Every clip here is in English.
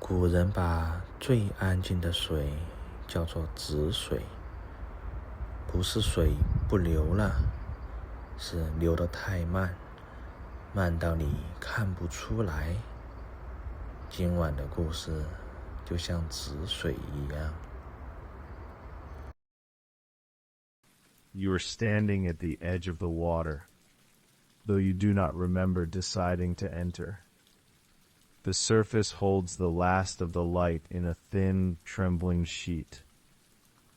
古人把最安静的水叫做止水，不是水不流了，是流得太慢，慢到你看不出来。今晚的故事就像止水一样。You are standing at the edge of the water, though you do not remember deciding to enter. The surface holds the last of the light in a thin, trembling sheet,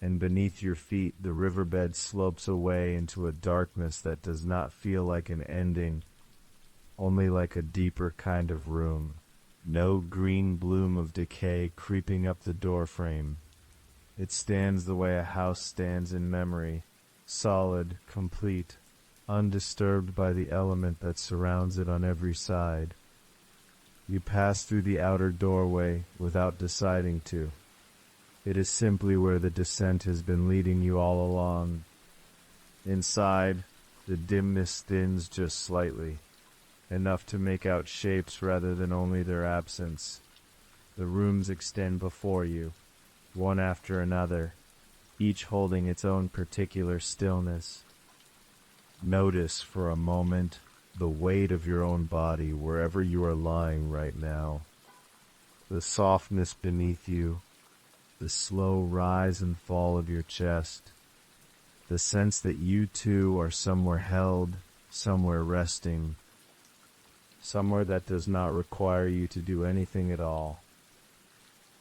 and beneath your feet the riverbed slopes away into a darkness that does not feel like an ending, only like a deeper kind of room. No green bloom of decay creeping up the doorframe. It stands the way a house stands in memory, solid, complete, undisturbed by the element that surrounds it on every side. You pass through the outer doorway without deciding to. It is simply where the descent has been leading you all along. Inside, the dimness thins just slightly, enough to make out shapes rather than only their absence. The rooms extend before you, one after another, each holding its own particular stillness. Notice for a moment the weight of your own body wherever you are lying right now. The softness beneath you, the slow rise and fall of your chest, the sense that you too are somewhere held, somewhere resting, somewhere that does not require you to do anything at all.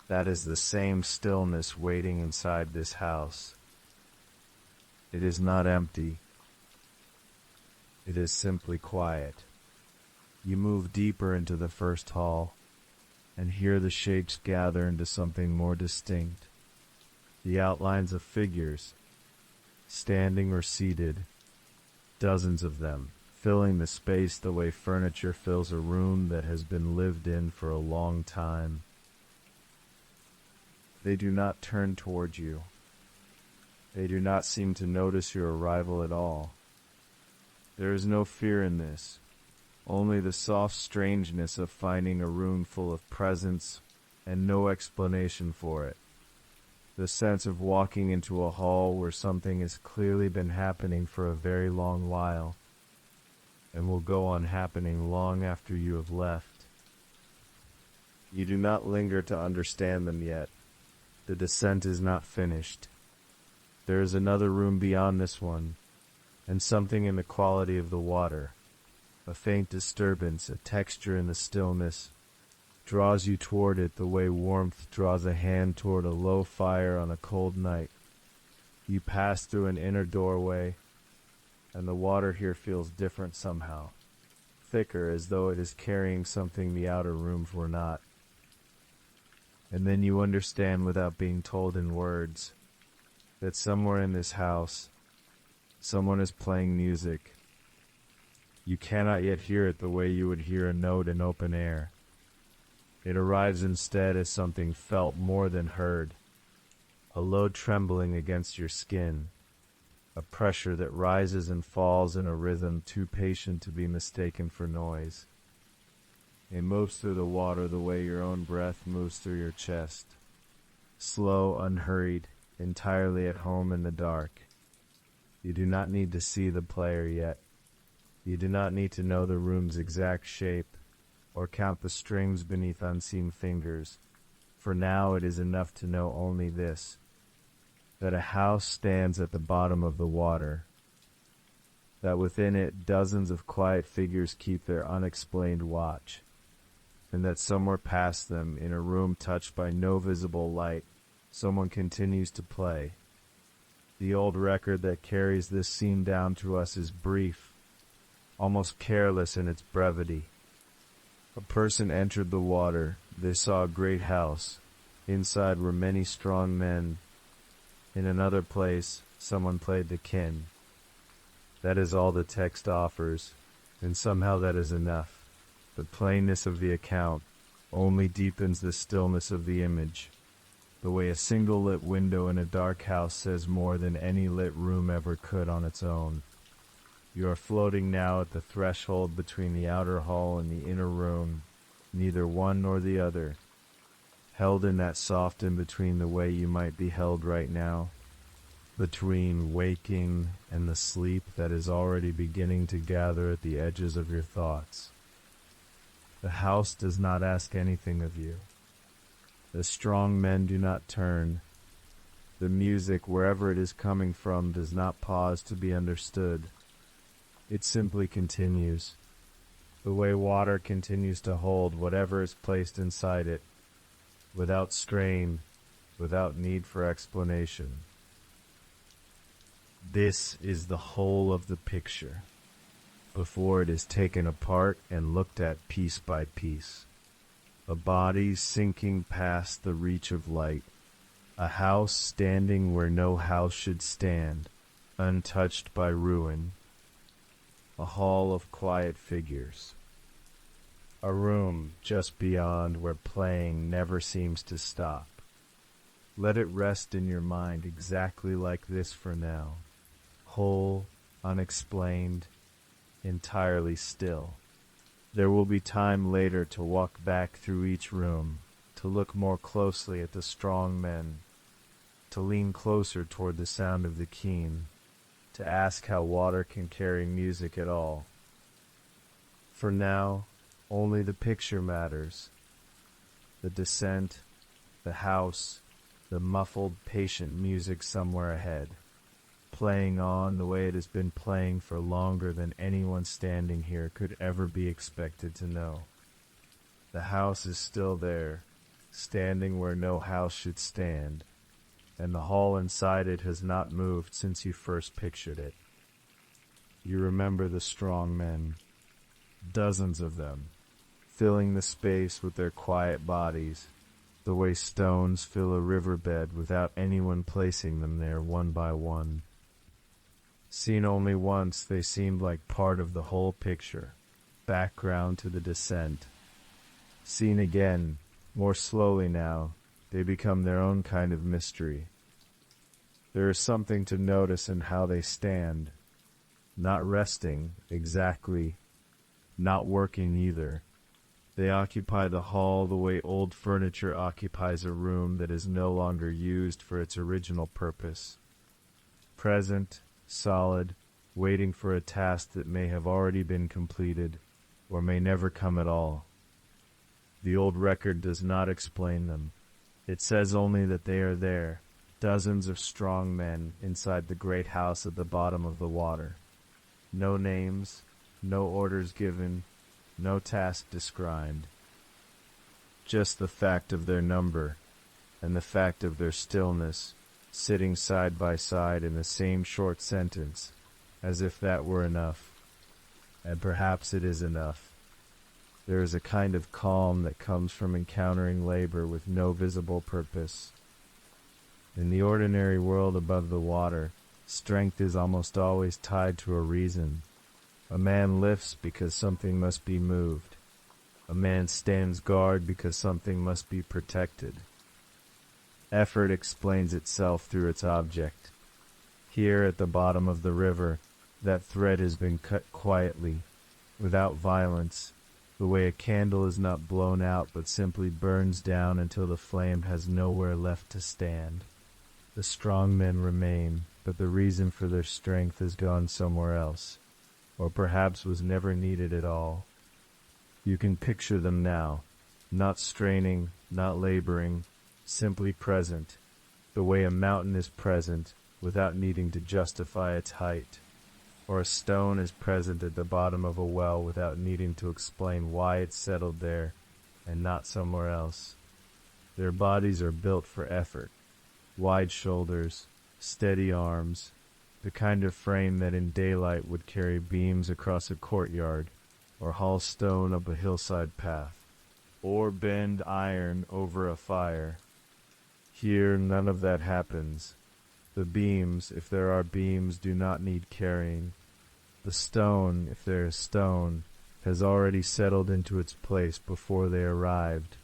That is the same stillness waiting inside this house. It is not empty. It is simply quiet. You move deeper into the first hall, and here the shapes gather into something more distinct. The outlines of figures, standing or seated, dozens of them, filling the space the way furniture fills a room that has been lived in for a long time. They do not turn toward you. They do not seem to notice your arrival at all. There is no fear in this, only the soft strangeness of finding a room full of presence and no explanation for it. The sense of walking into a hall where something has clearly been happening for a very long while, and will go on happening long after you have left. You do not linger to understand them yet. The descent is not finished. There is another room beyond this one, and something in the quality of the water, a faint disturbance, a texture in the stillness, draws you toward it the way warmth draws a hand toward a low fire on a cold night. You pass through an inner doorway, and the water here feels different somehow, thicker as though it is carrying something the outer rooms were not. And then you understand without being told in words that somewhere in this house, someone is playing music. You cannot yet hear it the way you would hear a note in open air. It arrives instead as something felt more than heard, a low trembling against your skin, a pressure that rises and falls in a rhythm too patient to be mistaken for noise. It moves through the water the way your own breath moves through your chest, slow, unhurried, entirely at home in the dark. You do not need to see the player yet. You do not need to know the room's exact shape or count the strings beneath unseen fingers, for now it is enough to know only this, that a house stands at the bottom of the water, that within it dozens of quiet figures keep their unexplained watch, and that somewhere past them, in a room touched by no visible light, someone continues to play. The old record that carries this scene down to us is brief, almost careless in its brevity. A person entered the water. They saw a great house. Inside were many strong men. In another place, someone played the kin. That is all the text offers, and somehow that is enough. The plainness of the account only deepens the stillness of the image, the way a single lit window in a dark house says more than any lit room ever could on its own. You are floating now at the threshold between the outer hall and the inner room, neither one nor the other. held in that soft in-between the way you might be held right now, between waking and the sleep that is already beginning to gather at the edges of your thoughts. The house does not ask anything of you. The strong men do not turn. The music, wherever it is coming from, does not pause to be understood. It simply continues. The way water continues to hold whatever is placed inside it, without strain, without need for explanation. This is the whole of the picture, before it is taken apart and looked at piece by piece. A body sinking past the reach of light, a house standing where no house should stand, untouched by ruin, a hall of quiet figures, a room just beyond where playing never seems to stop. Let it rest in your mind exactly like this for now, whole, unexplained, entirely still. There will be time later to walk back through each room, to look more closely at the strong men, to lean closer toward the sound of the keen, to ask how water can carry music at all. For now, only the picture matters. The descent, the house, the muffled, patient music somewhere ahead, playing on the way it has been playing for longer than anyone standing here could ever be expected to know. The house is still there, standing where no house should stand, and the hall inside it has not moved since you first pictured it. You remember the strong men, dozens of them, filling the space with their quiet bodies, the way stones fill a riverbed without anyone placing them there one by one. Seen only once, they seemed like part of the whole picture, background to the descent. Seen again, more slowly now, they become their own kind of mystery. There is something to notice in how they stand, not resting, exactly, not working either. They occupy the hall the way old furniture occupies a room that is no longer used for its original purpose. Present, solid, waiting for a task that may have already been completed, or may never come at all. The old record does not explain them. It says only that they are there, dozens of strong men inside the great house at the bottom of the water. No names, no orders given, no task described. Just the fact of their number, and the fact of their stillness, sitting side by side in the same short sentence, as if that were enough. And perhaps it is enough. There is a kind of calm that comes from encountering labor with no visible purpose. In the ordinary world above the water, strength is almost always tied to a reason. A man lifts because something must be moved. A man stands guard because something must be protected. Effort explains itself through its object. Here at the bottom of the river, that thread has been cut quietly, without violence, the way a candle is not blown out but simply burns down until the flame has nowhere left to stand. The strong men remain, but the reason for their strength has gone somewhere else, or perhaps was never needed at all. You can picture them now, not straining, not laboring, simply present, the way a mountain is present without needing to justify its height, or a stone is present at the bottom of a well without needing to explain why it settled there and not somewhere else. Their bodies are built for effort, wide shoulders, steady arms, the kind of frame that in daylight would carry beams across a courtyard, or haul stone up a hillside path, or bend iron over a fire. Here none of that happens. The beams, if there are beams, do not need carrying. The stone, if there is stone, has already settled into its place before they arrived,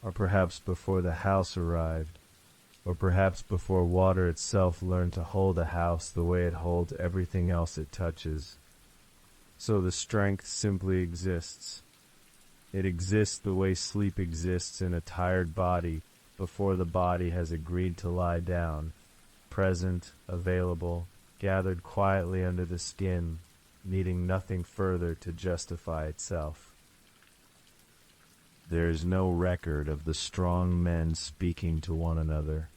or perhaps before the house arrived, or perhaps before water itself learned to hold a house the way it holds everything else it touches. So the strength simply exists. It exists the way sleep exists in a tired body before the body has agreed to lie down, present, available, gathered quietly under the skin, needing nothing further to justify itself. There is no record of the strong men speaking to one another,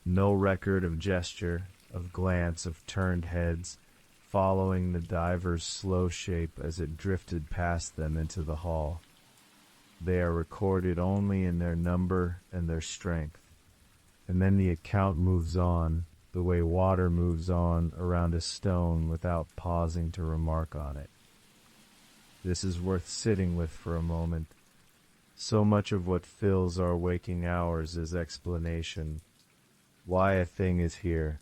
no record of gesture, of glance, of turned heads, following the diver's slow shape as it drifted past them into the hall. They are recorded only in their number and their strength. And then the account moves on, the way water moves on around a stone without pausing to remark on it. This is worth sitting with for a moment. So much of what fills our waking hours is explanation. Why a thing is here.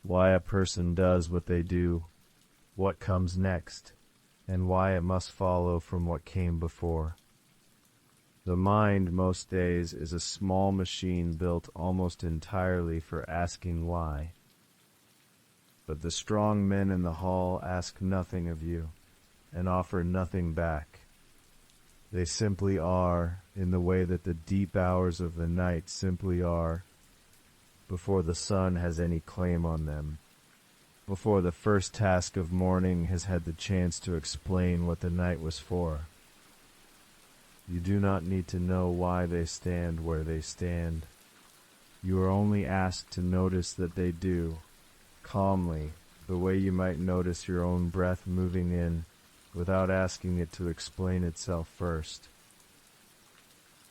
Why a person does what they do. What comes next. And why it must follow from what came before. The mind most days is a small machine built almost entirely for asking why. But the strong men in the hall ask nothing of you, and offer nothing back. They simply are, in the way that the deep hours of the night simply are, before the sun has any claim on them, before the first task of morning has had the chance to explain what the night was for. You do not need to know why they stand where they stand. You are only asked to notice that they do, calmly, the way you might notice your own breath moving in, without asking it to explain itself first.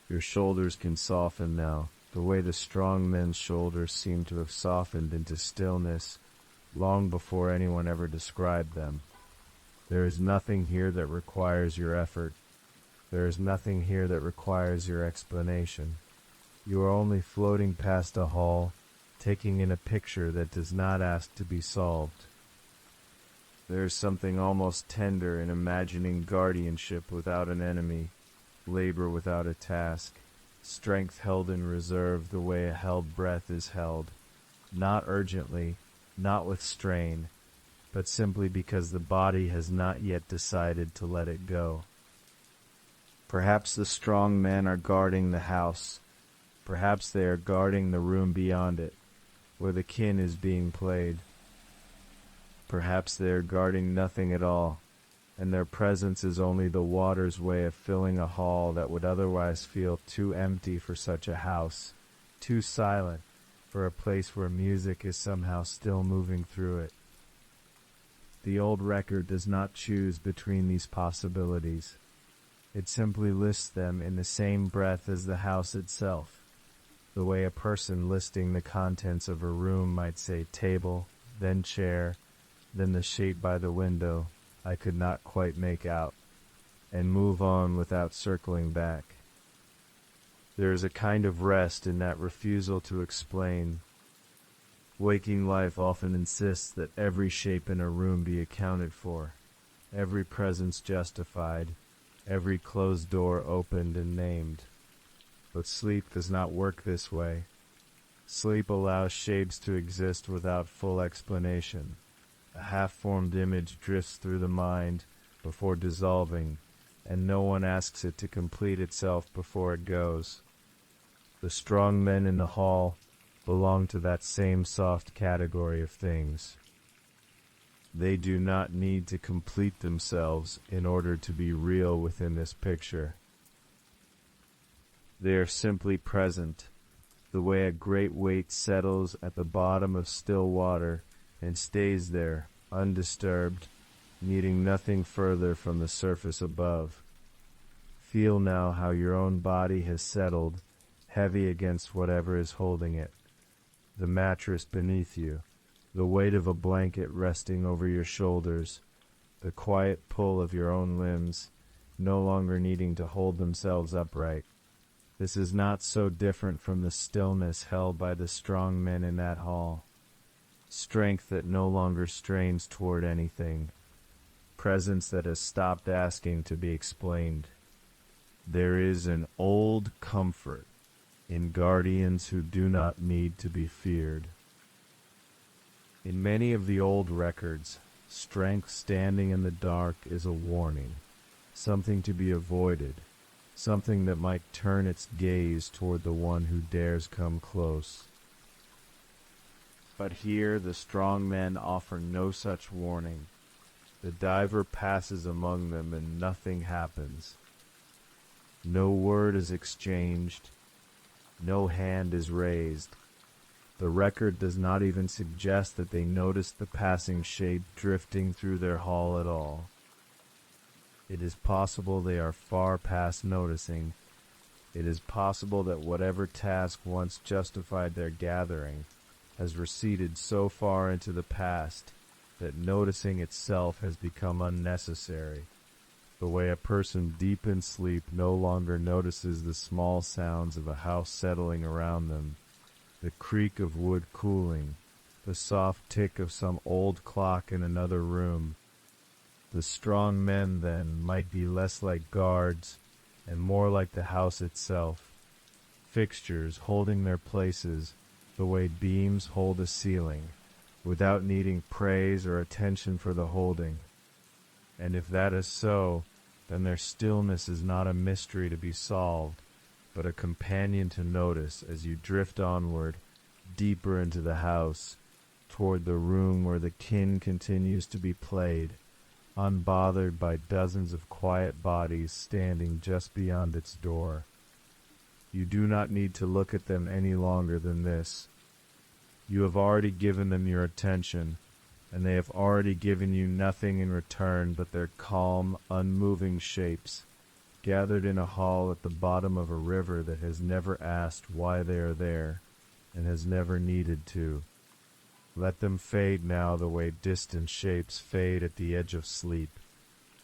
Your shoulders can soften now, the way the strong men's shoulders seem to have softened into stillness long before anyone ever described them. There is nothing here that requires your effort. There is nothing here that requires your explanation. You are only floating past a hall, taking in a picture that does not ask to be solved. There is something almost tender in imagining guardianship without an enemy, labor without a task, strength held in reserve the way a held breath is held, not urgently, not with strain, but simply because the body has not yet decided to let it go. Perhaps the strong men are guarding the house. Perhaps they are guarding the room beyond it, where the kin is being played. Perhaps they are guarding nothing at all, and their presence is only the water's way of filling a hall that would otherwise feel too empty for such a house, too silent for a place where music is somehow still moving through it. The old record does not choose between these possibilities. It simply lists them in the same breath as the house itself, the way a person listing the contents of a room might say table, then chair, then the shape by the window I could not quite make out, and move on without circling back. There is a kind of rest in that refusal to explain. Waking life often insists that every shape in a room be accounted for, every presence justified, every closed door opened and named. But sleep does not work this way. Sleep allows shapes to exist without full explanation. A half-formed image drifts through the mind before dissolving, and no one asks it to complete itself before it goes. The strong men in the hall belong to that same soft category of things. They do not need to complete themselves in order to be real within this picture. They are simply present, the way a great weight settles at the bottom of still water and stays there, undisturbed, needing nothing further from the surface above. Feel now how your own body has settled, heavy against whatever is holding it. The mattress beneath you, the weight of a blanket resting over your shoulders, the quiet pull of your own limbs, no longer needing to hold themselves upright. This is not so different from the stillness held by the strong men in that hall. Strength that no longer strains toward anything. Presence that has stopped asking to be explained. There is an old comfort in guardians who do not need to be feared. In many of the old records, strength standing in the dark is a warning, something to be avoided, something that might turn its gaze toward the one who dares come close. But here the strong men offer no such warning. The diver passes among them and nothing happens. No word is exchanged. No hand is raised. The record does not even suggest that they noticed the passing shape drifting through their hall at all. It is possible they are far past noticing. It is possible that whatever task once justified their gathering has receded so far into the past that noticing itself has become unnecessary, the way a person deep in sleep no longer notices the small sounds of a house settling around them, the creak of wood cooling, the soft tick of some old clock in another room. The strong men, then, might be less like guards and more like the house itself, fixtures holding their places the way beams hold a ceiling, without needing praise or attention for the holding. And if that is so, then their stillness is not a mystery to be solved, but a companion to notice as you drift onward, deeper into the house, toward the room where the kin continues to be played, unbothered by dozens of quiet bodies standing just beyond its door. You do not need to look at them any longer than this. You have already given them your attention, and they have already given you nothing in return but their calm, unmoving shapes, gathered in a hall at the bottom of a river that has never asked why they are there, and has never needed to. Let them fade now the way distant shapes fade at the edge of sleep,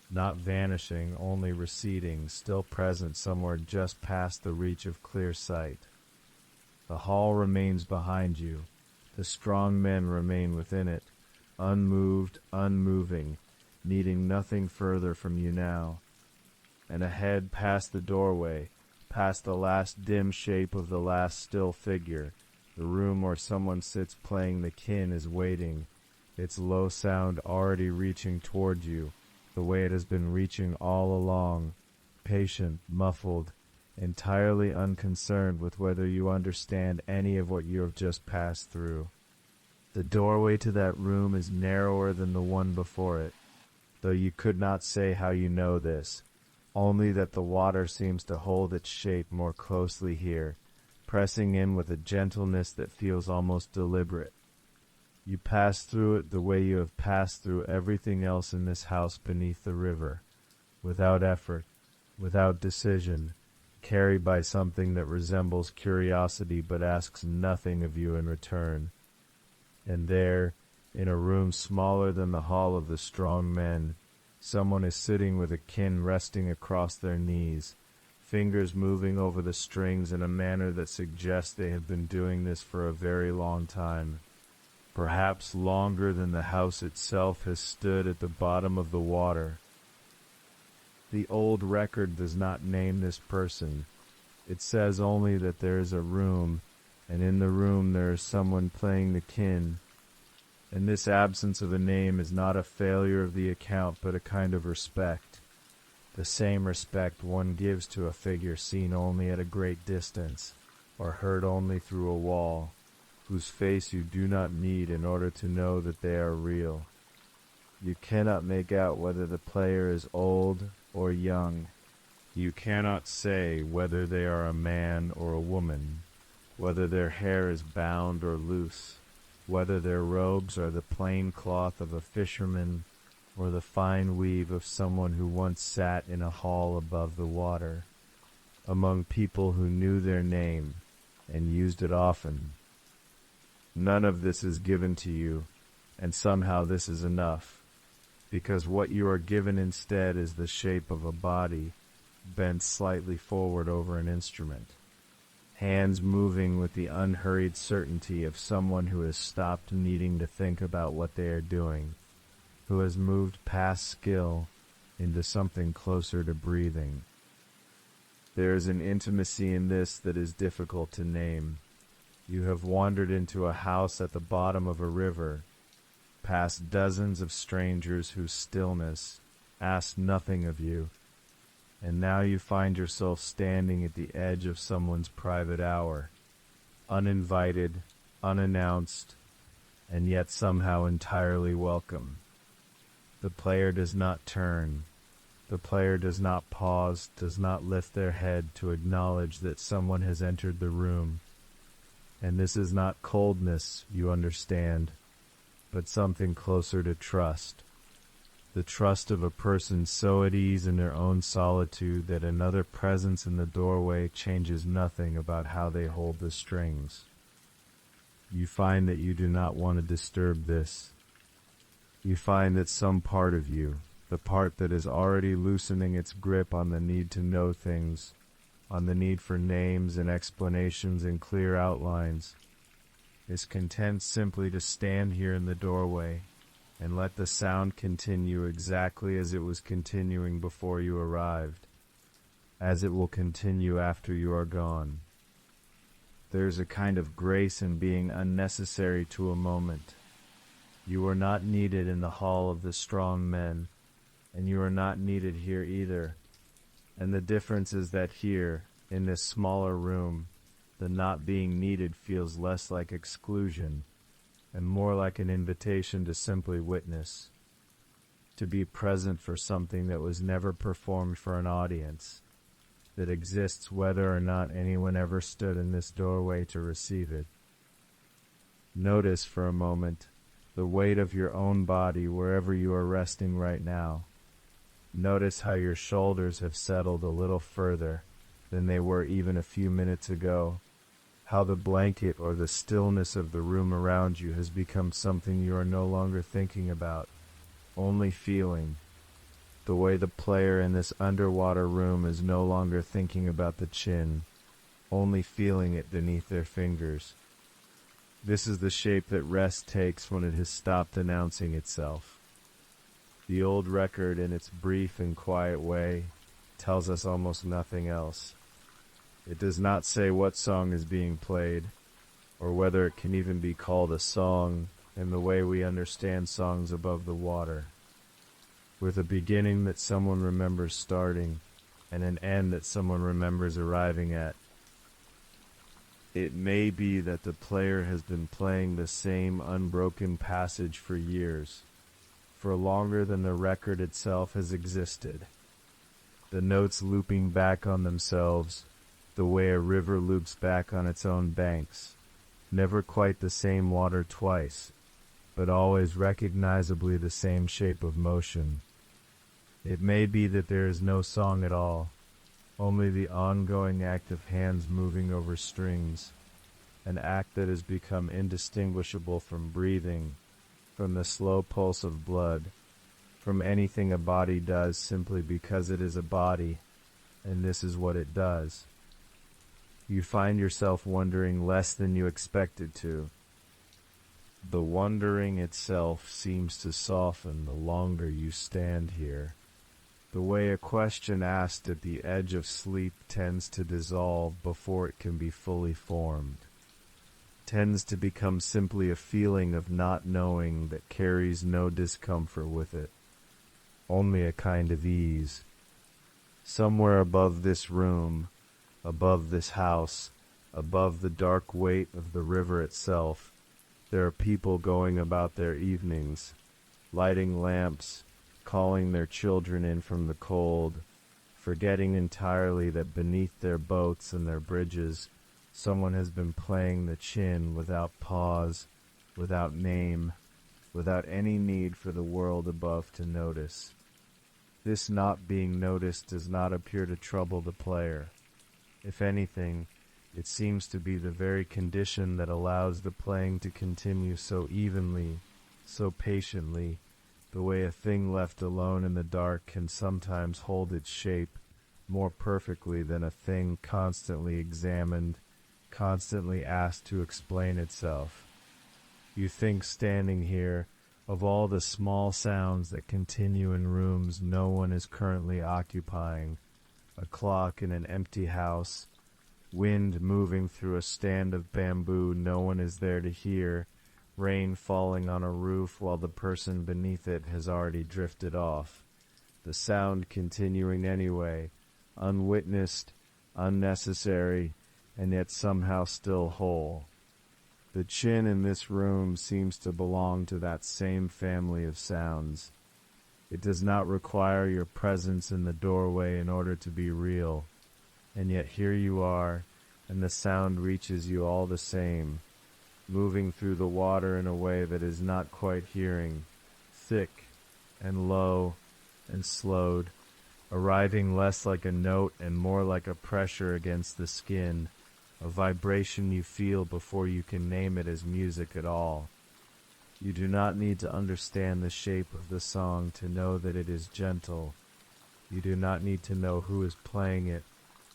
not vanishing, only receding, still present somewhere just past the reach of clear sight. The hall remains behind you. The strong men remain within it, unmoved, unmoving, needing nothing further from you now. And ahead, past the doorway, past the last dim shape of the last still figure, the room where someone sits playing the kin is waiting, its low sound already reaching toward you, the way it has been reaching all along, patient, muffled, entirely unconcerned with whether you understand any of what you have just passed through. The doorway to that room is narrower than the one before it, though you could not say how you know this, only that the water seems to hold its shape more closely here, pressing in with a gentleness that feels almost deliberate. You pass through it the way you have passed through everything else in this house beneath the river, without effort, without decision, carried by something that resembles curiosity but asks nothing of you in return. And there, in a room smaller than the hall of the strong men, someone is sitting with a kin resting across their knees, fingers moving over the strings in a manner that suggests they have been doing this for a very long time, perhaps longer than the house itself has stood at the bottom of the water. The old record does not name this person. It says only that there is a room, and in the room there is someone playing the kin. And this absence of a name is not a failure of the account, but a kind of respect. The same respect one gives to a figure seen only at a great distance, or heard only through a wall, whose face you do not need in order to know that they are real. You cannot make out whether the player is old or young. You cannot say whether they are a man or a woman, whether their hair is bound or loose, whether their robes are the plain cloth of a fisherman or the fine weave of someone who once sat in a hall above the water, among people who knew their name and used it often. None of this is given to you, and somehow this is enough, because what you are given instead is the shape of a body bent slightly forward over an instrument, hands moving with the unhurried certainty of someone who has stopped needing to think about what they are doing, who has moved past skill into something closer to breathing. There is an intimacy in this that is difficult to name. You have wandered into a house at the bottom of a river, past dozens of strangers whose stillness asks nothing of you. and now you find yourself standing at the edge of someone's private hour, uninvited, unannounced, and yet somehow entirely welcome. The player does not turn. The player does not pause, does not lift their head to acknowledge that someone has entered the room. And this is not coldness, you understand, but something closer to trust. The trust of a person so at ease in their own solitude that another presence in the doorway changes nothing about how they hold the strings. You find that you do not want to disturb this. You find that some part of you, the part that is already loosening its grip on the need to know things, on the need for names and explanations and clear outlines, is content simply to stand here in the doorway and let the sound continue exactly as it was continuing before you arrived, as it will continue after you are gone. There is a kind of grace in being unnecessary to a moment. You are not needed in the hall of the strong men, and you are not needed here either. And the difference is that here, in this smaller room, the not being needed feels less like exclusion and more like an invitation to simply witness, to be present for something that was never performed for an audience, that exists whether or not anyone ever stood in this doorway to receive it. Notice for a moment the weight of your own body wherever you are resting right now. Notice how your shoulders have settled a little further than they were even a few minutes ago, how the blanket or the stillness of the room around you has become something you are no longer thinking about, only feeling, the way the player in this underwater room is no longer thinking about the chin, only feeling it beneath their fingers. This is the shape that rest takes when it has stopped announcing itself. The old record, in its brief and quiet way, tells us almost nothing else. It does not say what song is being played, or whether it can even be called a song in the way we understand songs above the water, with a beginning that someone remembers starting, and an end that someone remembers arriving at. It may be that the player has been playing the same unbroken passage for years, for longer than the record itself has existed, the notes looping back on themselves, the way a river loops back on its own banks, never quite the same water twice, but always recognizably the same shape of motion. It may be that there is no song at all, only the ongoing act of hands moving over strings, an act that has become indistinguishable from breathing, from the slow pulse of blood, from anything a body does simply because it is a body, and this is what it does. You find yourself wondering less than you expected to. The wondering itself seems to soften the longer you stand here. The way a question asked at the edge of sleep tends to dissolve before it can be fully formed, tends to become simply a feeling of not knowing that carries no discomfort with it, only a kind of ease. Somewhere above this room, above this house, above the dark weight of the river itself, there are people going about their evenings, lighting lamps, calling their children in from the cold, forgetting entirely that beneath their boats and their bridges, someone has been playing the chin without pause, without name, without any need for the world above to notice. This not being noticed does not appear to trouble the player. If anything, it seems to be the very condition that allows the playing to continue so evenly, so patiently, the way a thing left alone in the dark can sometimes hold its shape more perfectly than a thing constantly examined, constantly asked to explain itself. You think, standing here, of all the small sounds that continue in rooms no one is currently occupying, a clock in an empty house, wind moving through a stand of bamboo no one is there to hear, rain falling on a roof while the person beneath it has already drifted off, the sound continuing anyway, unwitnessed, unnecessary, and yet somehow still whole. The chin in this room seems to belong to that same family of sounds. It does not require your presence in the doorway in order to be real, and yet here you are, and the sound reaches you all the same, moving through the water in a way that is not quite hearing, thick and low and slowed, arriving less like a note and more like a pressure against the skin, a vibration you feel before you can name it as music at all. You do not need to understand the shape of the song to know that it is gentle. You do not need to know who is playing it,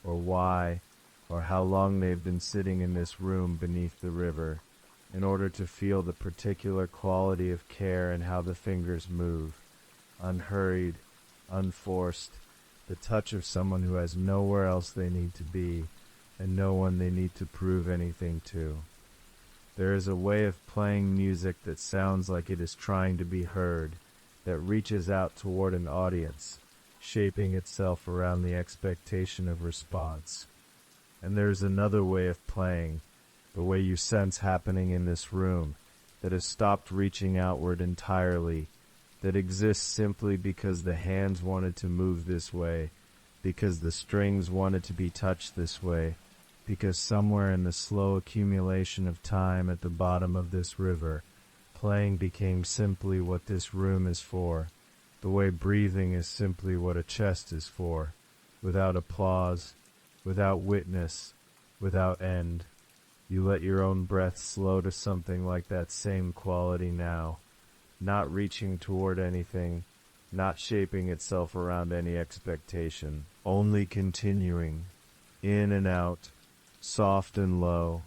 or why, or how long they've been sitting in this room beneath the river, in order to feel the particular quality of care and how the fingers move, unhurried, unforced, the touch of someone who has nowhere else they need to be, and no one they need to prove anything to. There is a way of playing music that sounds like it is trying to be heard, that reaches out toward an audience, shaping itself around the expectation of response. And there is another way of playing, the way you sense happening in this room, that has stopped reaching outward entirely, that exists simply because the hands wanted to move this way, because the strings wanted to be touched this way, because somewhere in the slow accumulation of time at the bottom of this river, playing became simply what this room is for, the way breathing is simply what a chest is for, without applause, without witness, without end. You let your own breath slow to something like that same quality now, not reaching toward anything, not shaping itself around any expectation, only continuing, in and out, soft and low,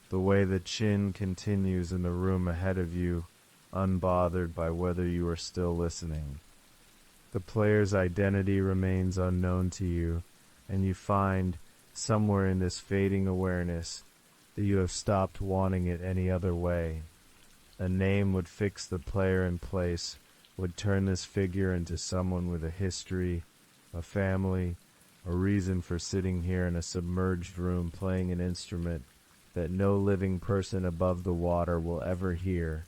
the way the chin continues in the room ahead of you, unbothered by whether you are still listening. The player's identity remains unknown to you, and you find, somewhere in this fading awareness, that you have stopped wanting it any other way. A name would fix the player in place, would turn this figure into someone with a history, a family, a reason for sitting here in a submerged room playing an instrument that no living person above the water will ever hear.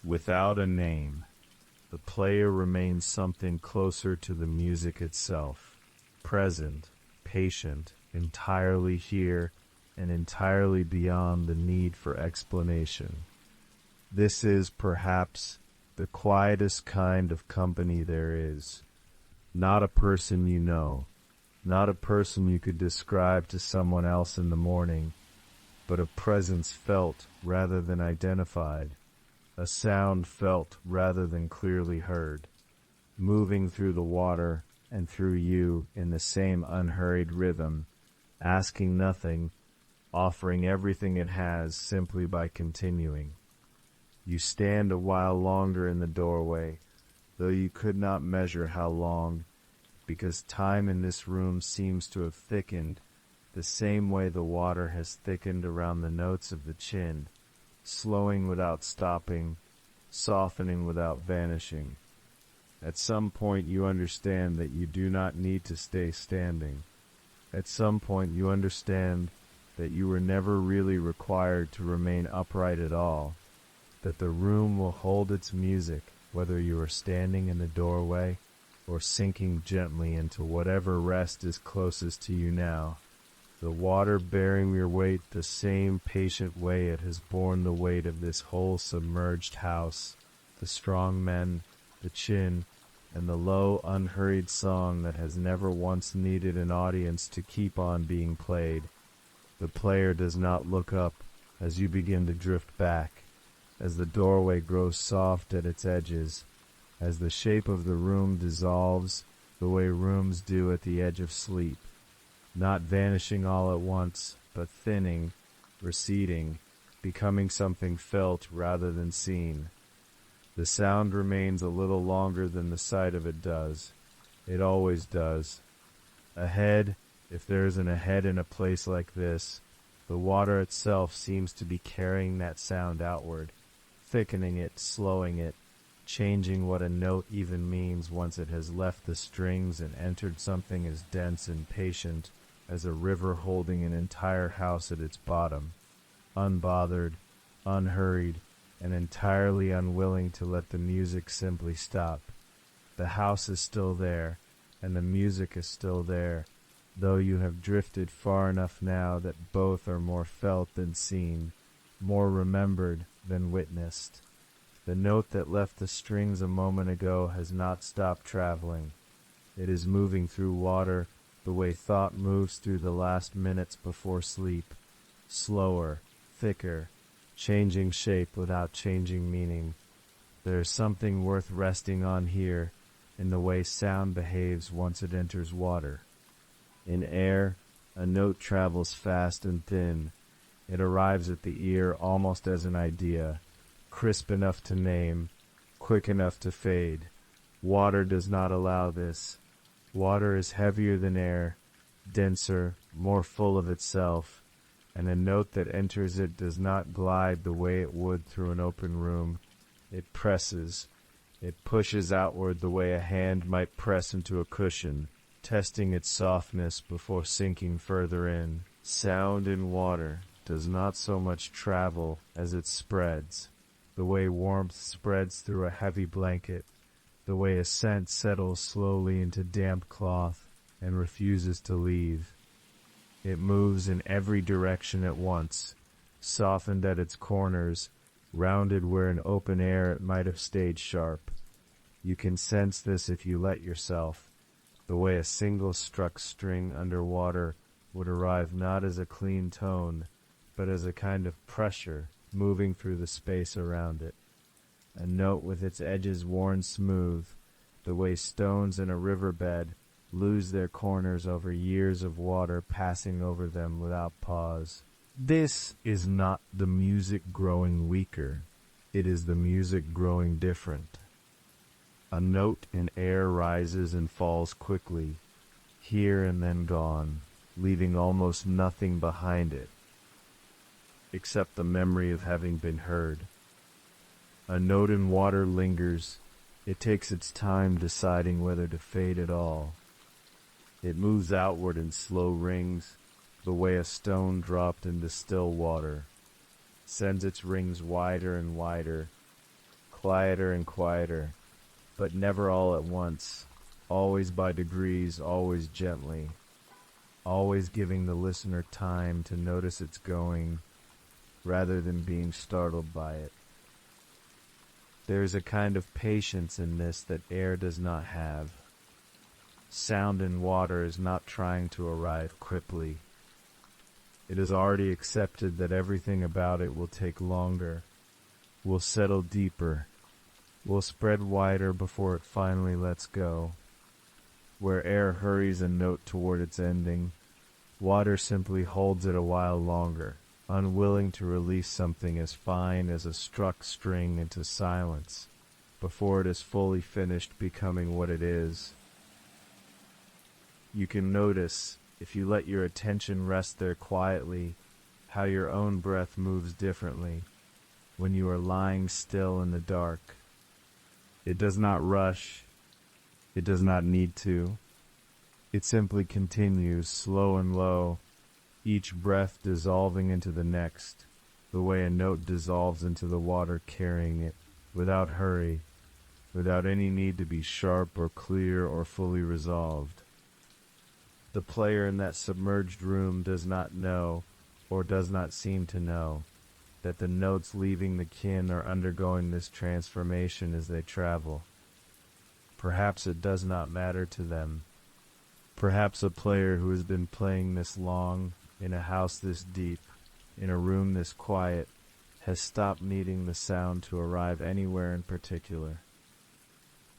Without a name, the player remains something closer to the music itself, present, patient, entirely here, and entirely beyond the need for explanation. This is, perhaps, the quietest kind of company there is. Not a person you know, not a person you could describe to someone else in the morning, but a presence felt rather than identified, a sound felt rather than clearly heard, moving through the water and through you in the same unhurried rhythm, asking nothing, offering everything it has simply by continuing. You stand a while longer in the doorway, though you could not measure how long, because time in this room seems to have thickened the same way the water has thickened around the notes of the chin, slowing without stopping, softening without vanishing. At some point you understand that you do not need to stay standing. At some point you understand that you were never really required to remain upright at all, that the room will hold its music whether you are standing in the doorway or sinking gently into whatever rest is closest to you now, the water bearing your weight the same patient way it has borne the weight of this whole submerged house, the strong men, the chin, and the low, unhurried song that has never once needed an audience to keep on being played. The player does not look up as you begin to drift back, as the doorway grows soft at its edges, as the shape of the room dissolves the way rooms do at the edge of sleep, not vanishing all at once, but thinning, receding, becoming something felt rather than seen. The sound remains a little longer than the sight of it does. It always does. Ahead, if there isn't a head in a place like this, the water itself seems to be carrying that sound outward, thickening it, slowing it, changing what a note even means once it has left the strings and entered something as dense and patient as a river holding an entire house at its bottom, unbothered, unhurried, and entirely unwilling to let the music simply stop. The house is still there, and the music is still there, though you have drifted far enough now that both are more felt than seen, more remembered than witnessed. The note that left the strings a moment ago has not stopped traveling. It is moving through water the way thought moves through the last minutes before sleep, slower, thicker, changing shape without changing meaning. There is something worth resting on here in the way sound behaves once it enters water. In air, a note travels fast and thin. It arrives at the ear almost as an idea, crisp enough to name, quick enough to fade. Water does not allow this. Water is heavier than air, denser, more full of itself, and a note that enters it does not glide the way it would through an open room. It presses. It pushes outward the way a hand might press into a cushion, testing its softness before sinking further in. Sound in water does not so much travel as it spreads, the way warmth spreads through a heavy blanket, the way a scent settles slowly into damp cloth and refuses to leave. It moves in every direction at once, softened at its corners, rounded where in open air it might have stayed sharp. You can sense this if you let yourself, the way a single struck string under water would arrive not as a clean tone, but as a kind of pressure moving through the space around it. A note with its edges worn smooth, the way stones in a riverbed lose their corners over years of water passing over them without pause. This is not the music growing weaker. It is the music growing different. A note in air rises and falls quickly, here and then gone, leaving almost nothing behind it, except the memory of having been heard. A note in water lingers. It takes its time deciding whether to fade at all. It moves outward in slow rings, the way a stone dropped into still water, sends its rings wider and wider, quieter and quieter, but never all at once, always by degrees, always gently, always giving the listener time to notice its going, rather than being startled by it. There is a kind of patience in this that air does not have. Sound in water is not trying to arrive quickly. It has already accepted that everything about it will take longer, will settle deeper, will spread wider before it finally lets go. Where air hurries a note toward its ending, water simply holds it a while longer, unwilling to release something as fine as a struck string into silence, before it is fully finished becoming what it is. You can notice, if you let your attention rest there quietly, how your own breath moves differently when you are lying still in the dark. It does not rush. It does not need to. It simply continues, slow and low, each breath dissolving into the next, the way a note dissolves into the water carrying it, without hurry, without any need to be sharp or clear or fully resolved. The player in that submerged room does not know, or does not seem to know, that the notes leaving the kin are undergoing this transformation as they travel. Perhaps it does not matter to them. Perhaps a player who has been playing this long, in a house this deep, in a room this quiet, has stopped needing the sound to arrive anywhere in particular.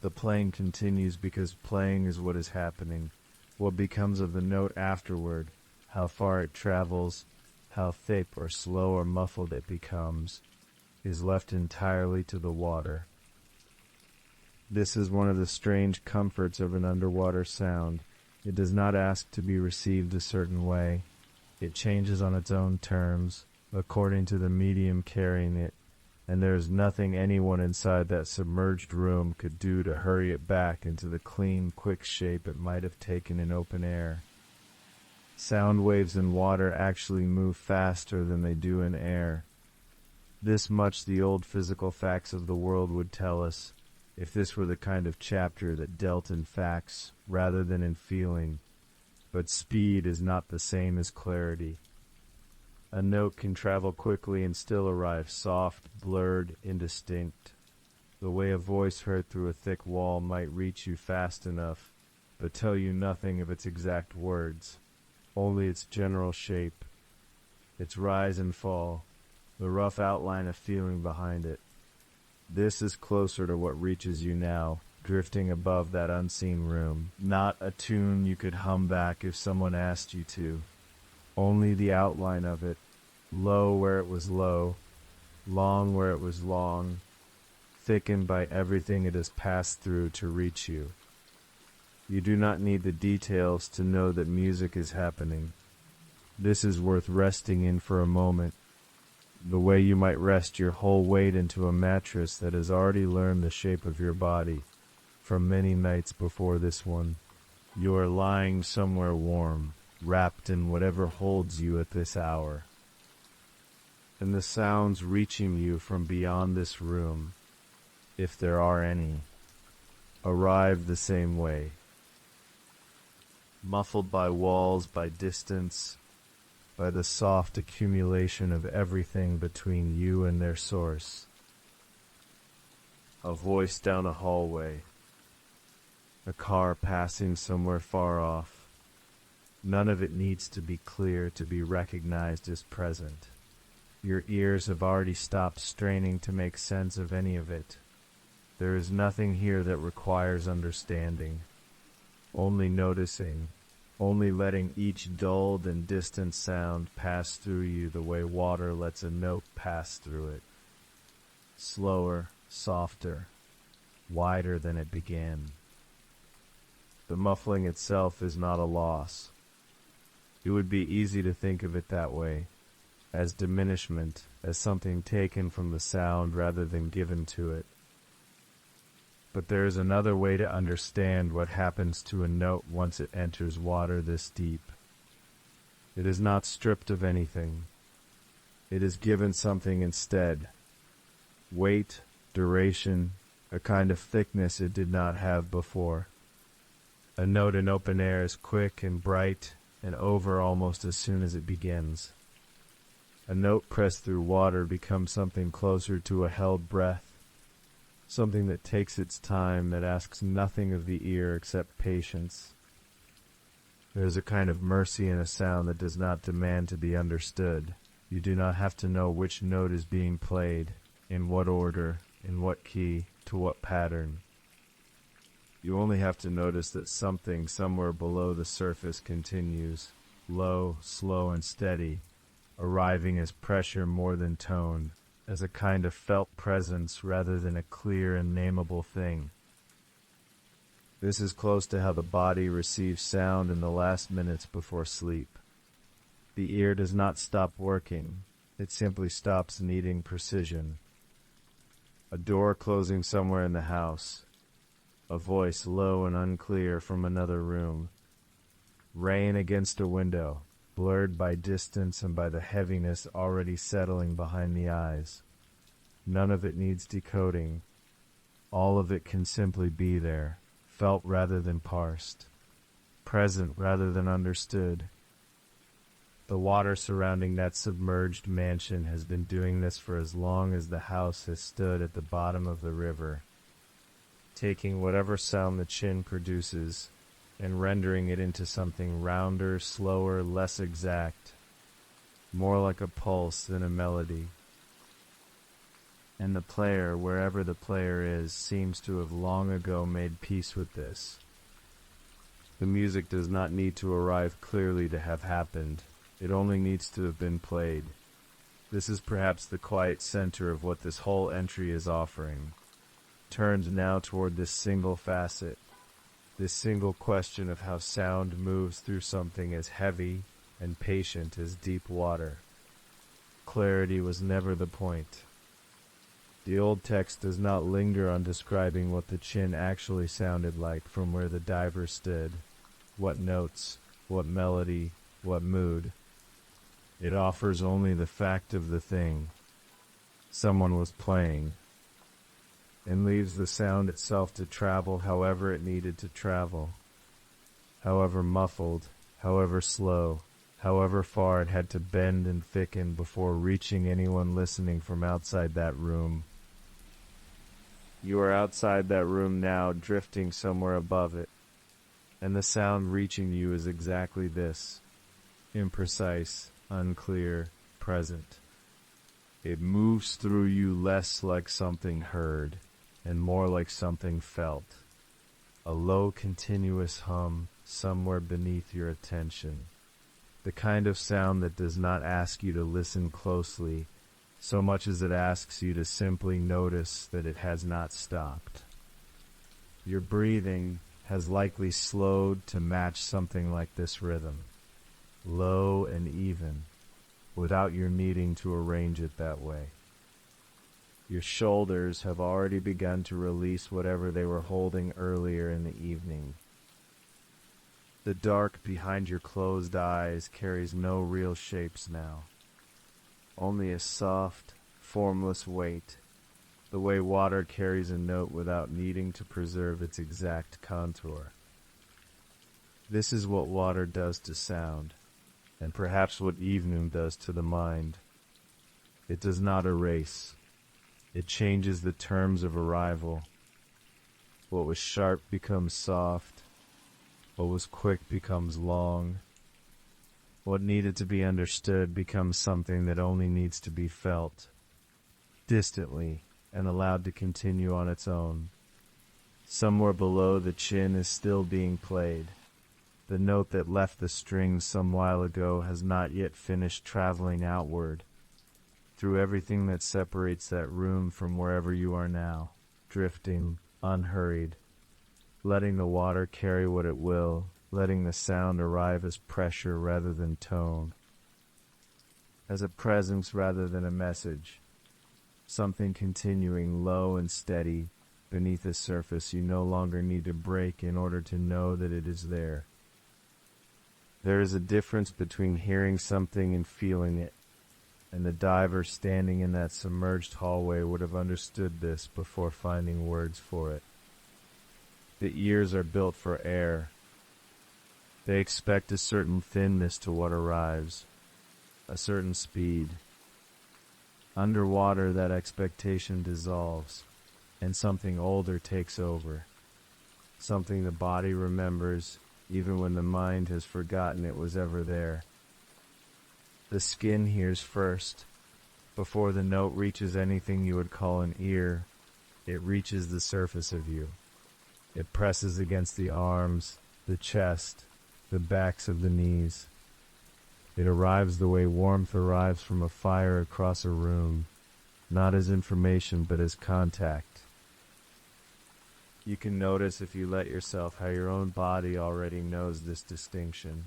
The playing continues because playing is what is happening. What becomes of the note afterward, how far it travels, how thick or slow or muffled it becomes, is left entirely to the water. This is one of the strange comforts of an underwater sound. It does not ask to be received a certain way. It changes on its own terms, according to the medium carrying it, and there is nothing anyone inside that submerged room could do to hurry it back into the clean, quick shape it might have taken in open air. Sound waves in water actually move faster than they do in air. This much the old physical facts of the world would tell us, if this were the kind of chapter that dealt in facts rather than in feeling. But speed is not the same as clarity. A note can travel quickly and still arrive soft, blurred, indistinct. The way a voice heard through a thick wall might reach you fast enough, but tell you nothing of its exact words, only its general shape, its rise and fall, the rough outline of feeling behind it. This is closer to what reaches you now, drifting above that unseen room, not a tune you could hum back if someone asked you to. Only the outline of it, low where it was low, long where it was long, thickened by everything it has passed through to reach you. You do not need the details to know that music is happening. This is worth resting in for a moment, the way you might rest your whole weight into a mattress that has already learned the shape of your body from many nights before this one. You are lying somewhere warm, wrapped in whatever holds you at this hour. And the sounds reaching you from beyond this room, if there are any, arrive the same way. Muffled by walls, by distance, by the soft accumulation of everything between you and their source. A voice down a hallway. A car passing somewhere far off. None of it needs to be clear to be recognized as present. Your ears have already stopped straining to make sense of any of it. There is nothing here that requires understanding, only noticing, only letting each dulled and distant sound pass through you the way water lets a note pass through it. Slower, softer, wider than it began. The muffling itself is not a loss. It would be easy to think of it that way, as diminishment, as something taken from the sound rather than given to it. But there is another way to understand what happens to a note once it enters water this deep. It is not stripped of anything. It is given something instead. Weight, duration, a kind of thickness it did not have before. A note in open air is quick and bright and over almost as soon as it begins. A note pressed through water becomes something closer to a held breath, something that takes its time, that asks nothing of the ear except patience. There is a kind of mercy in a sound that does not demand to be understood. You do not have to know which note is being played, in what order, in what key, to what pattern. You only have to notice that something somewhere below the surface continues, low, slow, and steady, arriving as pressure more than tone, as a kind of felt presence rather than a clear and nameable thing. This is close to how the body receives sound in the last minutes before sleep. The ear does not stop working, it simply stops needing precision. A door closing somewhere in the house, a voice low and unclear from another room, rain against a window, blurred by distance and by the heaviness already settling behind the eyes. None of it needs decoding. All of it can simply be there, felt rather than parsed, present rather than understood. The water surrounding that submerged mansion has been doing this for as long as the house has stood at the bottom of the river, taking whatever sound the chin produces and rendering it into something rounder, slower, less exact, more like a pulse than a melody. And the player, wherever the player is, seems to have long ago made peace with this. The music does not need to arrive clearly to have happened. It only needs to have been played. This is perhaps the quiet center of what this whole entry is offering, turned now toward this single facet, this single question of how sound moves through something as heavy and patient as deep water. Clarity was never the point. The old text does not linger on describing what the chin actually sounded like from where the diver stood, what notes, what melody, what mood. It offers only the fact of the thing. Someone was playing, and leaves the sound itself to travel however it needed to travel, however muffled, however slow, however far it had to bend and thicken before reaching anyone listening from outside that room. You are outside that room now, drifting somewhere above it, and the sound reaching you is exactly this, imprecise, unclear, present. It moves through you less like something heard, and more like something felt, a low continuous hum somewhere beneath your attention, the kind of sound that does not ask you to listen closely, so much as it asks you to simply notice that it has not stopped. Your breathing has likely slowed to match something like this rhythm, low and even, without your needing to arrange it that way. Your shoulders have already begun to release whatever they were holding earlier in the evening. The dark behind your closed eyes carries no real shapes now. Only a soft, formless weight, the way water carries a note without needing to preserve its exact contour. This is what water does to sound, and perhaps what evening does to the mind. It does not erase. It changes the terms of arrival. What was sharp becomes soft. What was quick becomes long. What needed to be understood becomes something that only needs to be felt, distantly, and allowed to continue on its own. Somewhere below the chin is still being played. The note that left the strings some while ago has not yet finished traveling outward, through everything that separates that room from wherever you are now, drifting, unhurried, letting the water carry what it will, letting the sound arrive as pressure rather than tone, as a presence rather than a message, something continuing low and steady beneath a surface you no longer need to break in order to know that it is there. There is a difference between hearing something and feeling it, and the diver standing in that submerged hallway would have understood this before finding words for it. The ears are built for air. They expect a certain thinness to what arrives, a certain speed. Underwater, that expectation dissolves, and something older takes over, something the body remembers even when the mind has forgotten it was ever there. The skin hears first. Before the note reaches anything you would call an ear, it reaches the surface of you. It presses against the arms, the chest, the backs of the knees. It arrives the way warmth arrives from a fire across a room, not as information but as contact. You can notice if you let yourself how your own body already knows this distinction.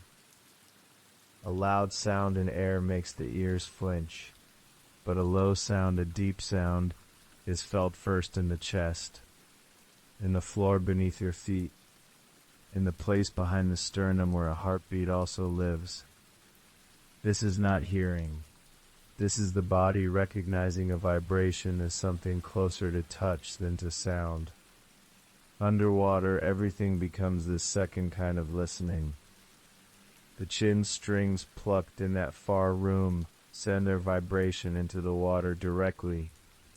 A loud sound in air makes the ears flinch, but a low sound, a deep sound, is felt first in the chest, in the floor beneath your feet, in the place behind the sternum where a heartbeat also lives. This is not hearing. This is the body recognizing a vibration as something closer to touch than to sound. Underwater, everything becomes this second kind of listening. The chin strings plucked in that far room send their vibration into the water directly,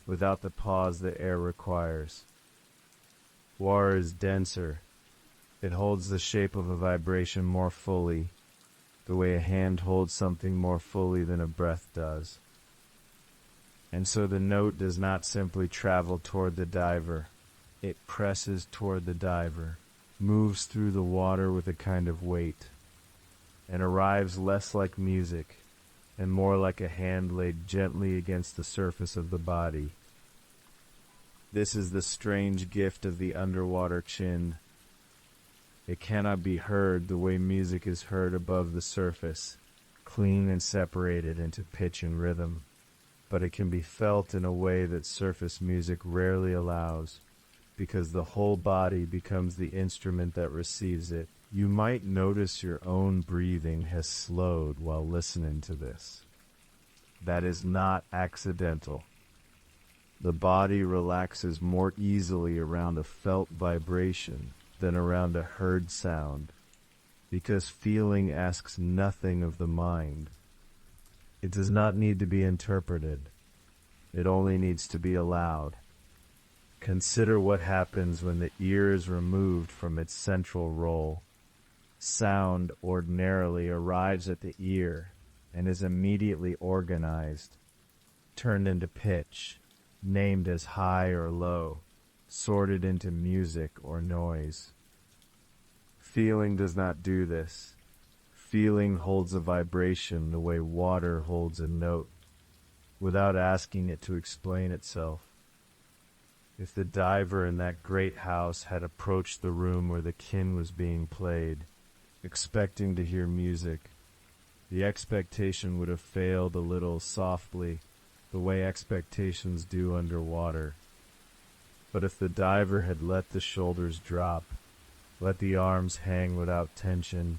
without the pause that air requires. Water is denser. It holds the shape of a vibration more fully, the way a hand holds something more fully than a breath does. And so the note does not simply travel toward the diver. It presses toward the diver, moves through the water with a kind of weight, and arrives less like music and more like a hand laid gently against the surface of the body. This is the strange gift of the underwater chin. It cannot be heard the way music is heard above the surface, clean and separated into pitch and rhythm. but it can be felt in a way that surface music rarely allows, because the whole body becomes the instrument that receives it. You might notice your own breathing has slowed while listening to this. That is not accidental. The body relaxes more easily around a felt vibration than around a heard sound, because feeling asks nothing of the mind. It does not need to be interpreted. It only needs to be allowed. Consider what happens when the ear is removed from its central role. Sound ordinarily arrives at the ear and is immediately organized, turned into pitch, named as high or low, sorted into music or noise. Feeling does not do this. Feeling holds a vibration the way water holds a note, without asking it to explain itself. If the diver in that great house had approached the room where the kin was being played, expecting to hear music, the expectation would have failed a little softly, the way expectations do underwater. But if the diver had let the shoulders drop, let the arms hang without tension,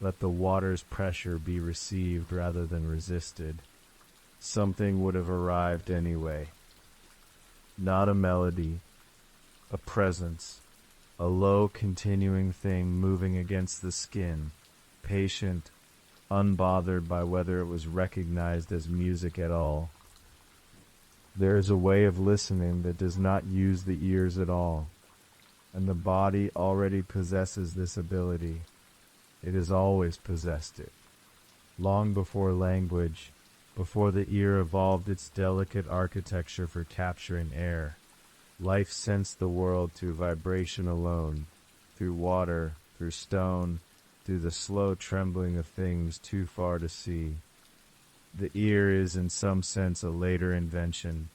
let the water's pressure be received rather than resisted, something would have arrived anyway. Not a melody, a presence, a low continuing thing moving against the skin, patient, unbothered by whether it was recognized as music at all. There is a way of listening that does not use the ears at all, and the body already possesses this ability. It has always possessed it. Long before language, before the ear evolved its delicate architecture for capturing air, life sensed the world through vibration alone, through water, through stone, through the slow trembling of things too far to see. The ear is in some sense a later invention.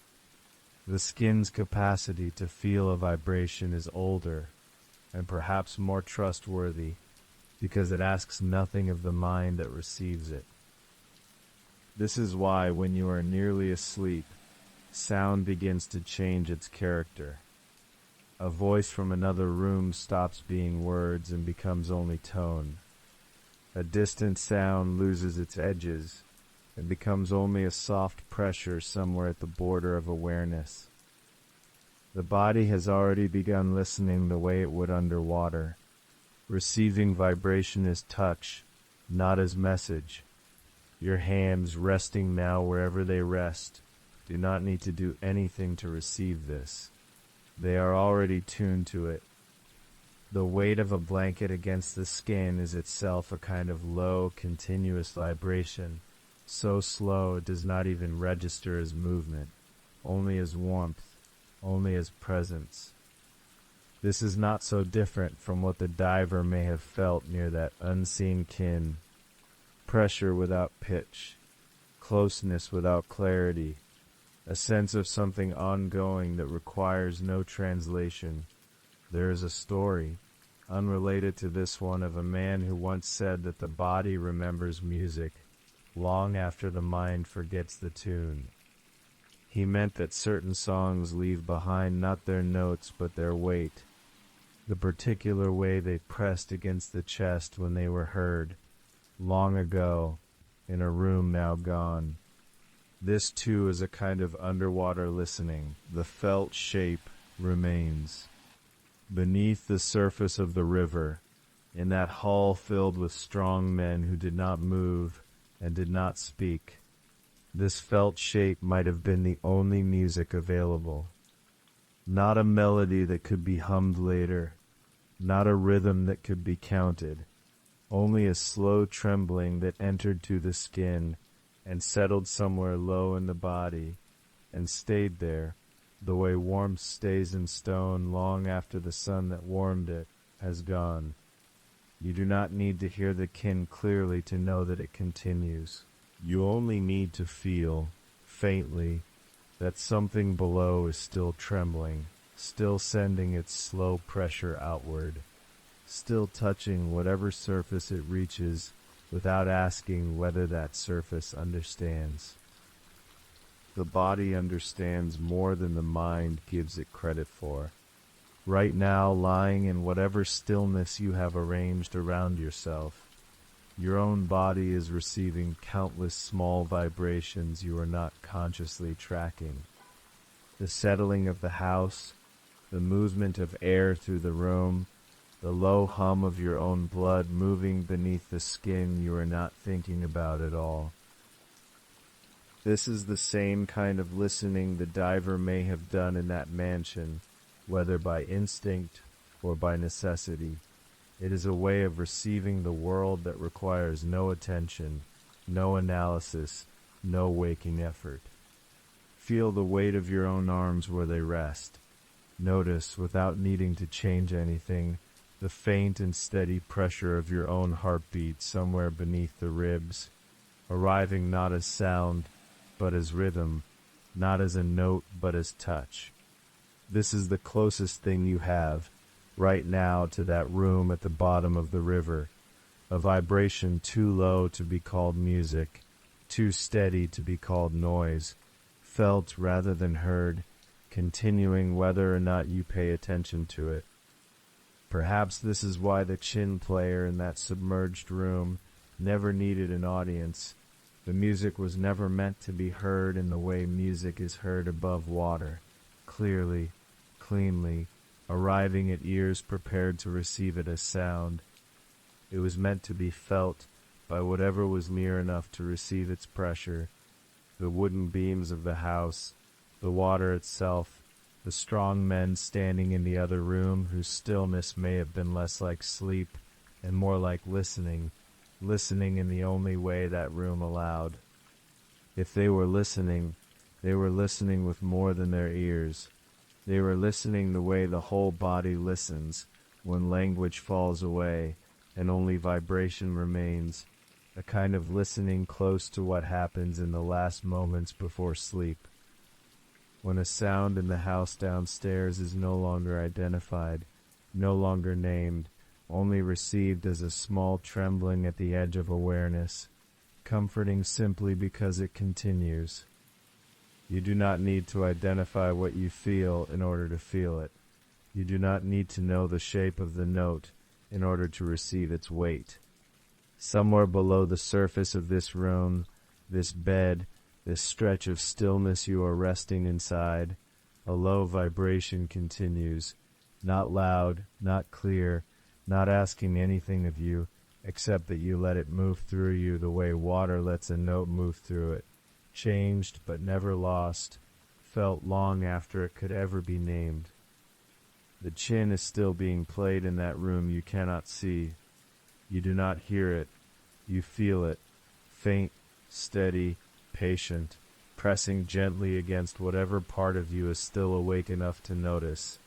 The skin's capacity to feel a vibration is older, and perhaps more trustworthy, because it asks nothing of the mind that receives it. This is why, when you are nearly asleep, sound begins to change its character. A voice from another room stops being words and becomes only tone. A distant sound loses its edges and becomes only a soft pressure somewhere at the border of awareness. The body has already begun listening the way it would underwater, receiving vibration as touch, not as message. Your hands, resting now wherever they rest, do not need to do anything to receive this. They are already tuned to it. The weight of a blanket against the skin is itself a kind of low, continuous vibration, so slow it does not even register as movement, only as warmth, only as presence. This is not so different from what the diver may have felt near that unseen kin. Pressure without pitch, closeness without clarity, a sense of something ongoing that requires no translation. There is a story, unrelated to this one, of a man who once said that the body remembers music long after the mind forgets the tune. He meant that certain songs leave behind not their notes but their weight, the particular way they pressed against the chest when they were heard, long ago, in a room now gone. This too is a kind of underwater listening. The felt shape remains. Beneath the surface of the river, in that hall filled with strong men who did not move and did not speak, this felt shape might have been the only music available. Not a melody that could be hummed later, not a rhythm that could be counted, only a slow trembling that entered to the skin and settled somewhere low in the body and stayed there, the way warmth stays in stone long after the sun that warmed it has gone. You do not need to hear the kin clearly to know that it continues. You only need to feel, faintly, that something below is still trembling, still sending its slow pressure outward, still touching whatever surface it reaches without asking whether that surface understands. The the body understands more than the mind gives it credit for. Right now, lying in whatever stillness you have arranged around yourself, your own body is receiving countless small vibrations you are not consciously tracking. The settling of the house, the movement of air through the room, the low hum of your own blood moving beneath the skin you are not thinking about at all. This is the same kind of listening the diver may have done in that mansion, whether by instinct or by necessity. It is a way of receiving the world that requires no attention, no analysis, no waking effort. Feel the weight of your own arms where they rest. Notice, without needing to change anything, the faint and steady pressure of your own heartbeat somewhere beneath the ribs, arriving not as sound, but as rhythm, not as a note, but as touch. This is the closest thing you have, right now, to that room at the bottom of the river, a vibration too low to be called music, too steady to be called noise, felt rather than heard, continuing whether or not you pay attention to it. Perhaps this is why the chin player in that submerged room never needed an audience. The music was never meant to be heard in the way music is heard above water, clearly, cleanly, arriving at ears prepared to receive it as sound. It was meant to be felt by whatever was near enough to receive its pressure, the wooden beams of the house, the water itself, the strong men standing in the other room whose stillness may have been less like sleep and more like listening in the only way that room allowed. If they were listening with more than their ears. They were listening the way the whole body listens when language falls away and only vibration remains, a kind of listening close to what happens in the last moments before sleep. When a sound in the house downstairs is no longer identified, no longer named, only received as a small trembling at the edge of awareness, comforting simply because it continues. You do not need to identify what you feel in order to feel it. You do not need to know the shape of the note in order to receive its weight. Somewhere below the surface of this room, this bed, this stretch of stillness you are resting inside, a low vibration continues, not loud, not clear, not asking anything of you, except that you let it move through you the way water lets a note move through it, changed but never lost, felt long after it could ever be named. The chin is still being played in that room you cannot see. You do not hear it, you feel it, faint, steady, patient, pressing gently against whatever part of you is still awake enough to notice,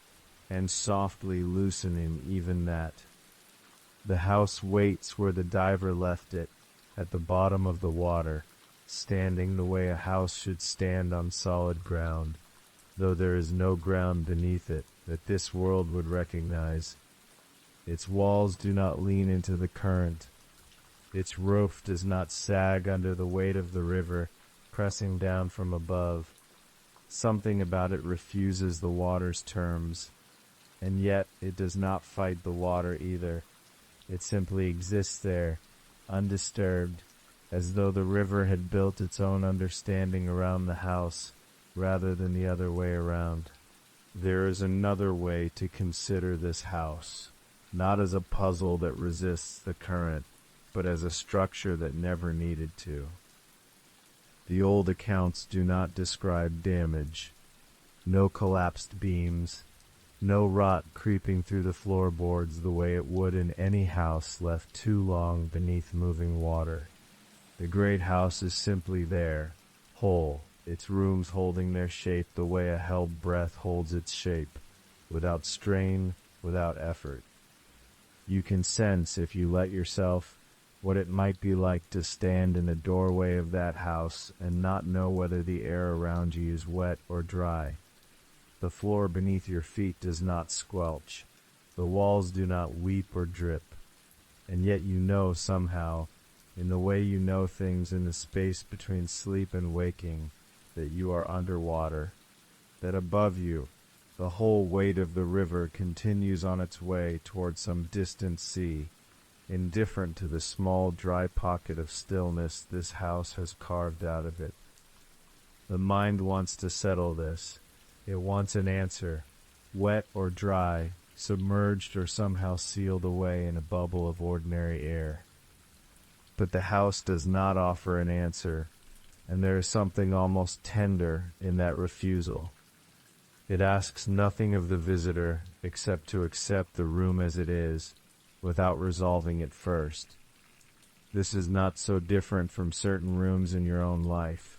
and softly loosening even that. The house waits where the diver left it, at the bottom of the water, standing the way a house should stand on solid ground, though there is no ground beneath it that this world would recognize. Its walls do not lean into the current. Its roof does not sag under the weight of the river, pressing down from above. Something about it refuses the water's terms, and yet it does not fight the water either. It simply exists there, undisturbed, as though the river had built its own understanding around the house, rather than the other way around. There is another way to consider this house, not as a puzzle that resists the current, but as a structure that never needed to. The old accounts do not describe damage, no collapsed beams, no rot creeping through the floorboards the way it would in any house left too long beneath moving water. The great house is simply there, whole, its rooms holding their shape the way a held breath holds its shape, without strain, without effort. You can sense, if you let yourself, what it might be like to stand in the doorway of that house and not know whether the air around you is wet or dry. The floor beneath your feet does not squelch. The walls do not weep or drip. And yet you know somehow, in the way you know things in the space between sleep and waking, that you are underwater, that above you, the whole weight of the river continues on its way toward some distant sea, indifferent to the small dry pocket of stillness this house has carved out of it. The mind wants to settle this. It wants an answer, wet or dry, submerged or somehow sealed away in a bubble of ordinary air. But the house does not offer an answer, and there is something almost tender in that refusal. It asks nothing of the visitor except to accept the room as it is, without resolving it first. This is not so different from certain rooms in your own life,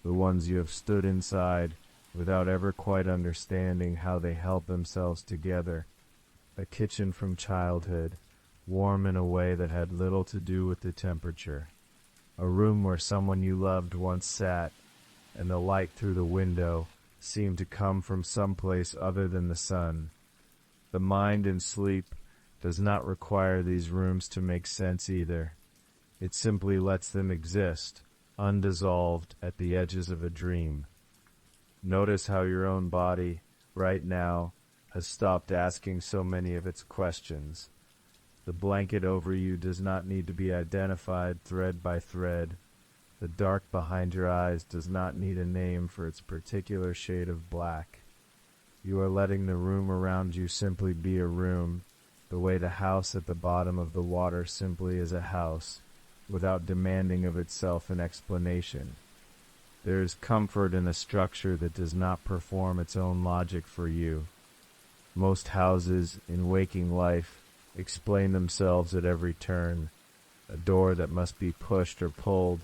the ones you have stood inside without ever quite understanding how they held themselves together. A kitchen from childhood, warm in a way that had little to do with the temperature. A room where someone you loved once sat, and the light through the window seemed to come from some place other than the sun. The mind in sleep does not require these rooms to make sense either. It simply lets them exist, undissolved at the edges of a dream. Notice how your own body, right now, has stopped asking so many of its questions. The blanket over you does not need to be identified thread by thread. The dark behind your eyes does not need a name for its particular shade of black. You are letting the room around you simply be a room, the way the house at the bottom of the water simply is a house, without demanding of itself an explanation. There is comfort in a structure that does not perform its own logic for you. Most houses in waking life explain themselves at every turn. A door that must be pushed or pulled,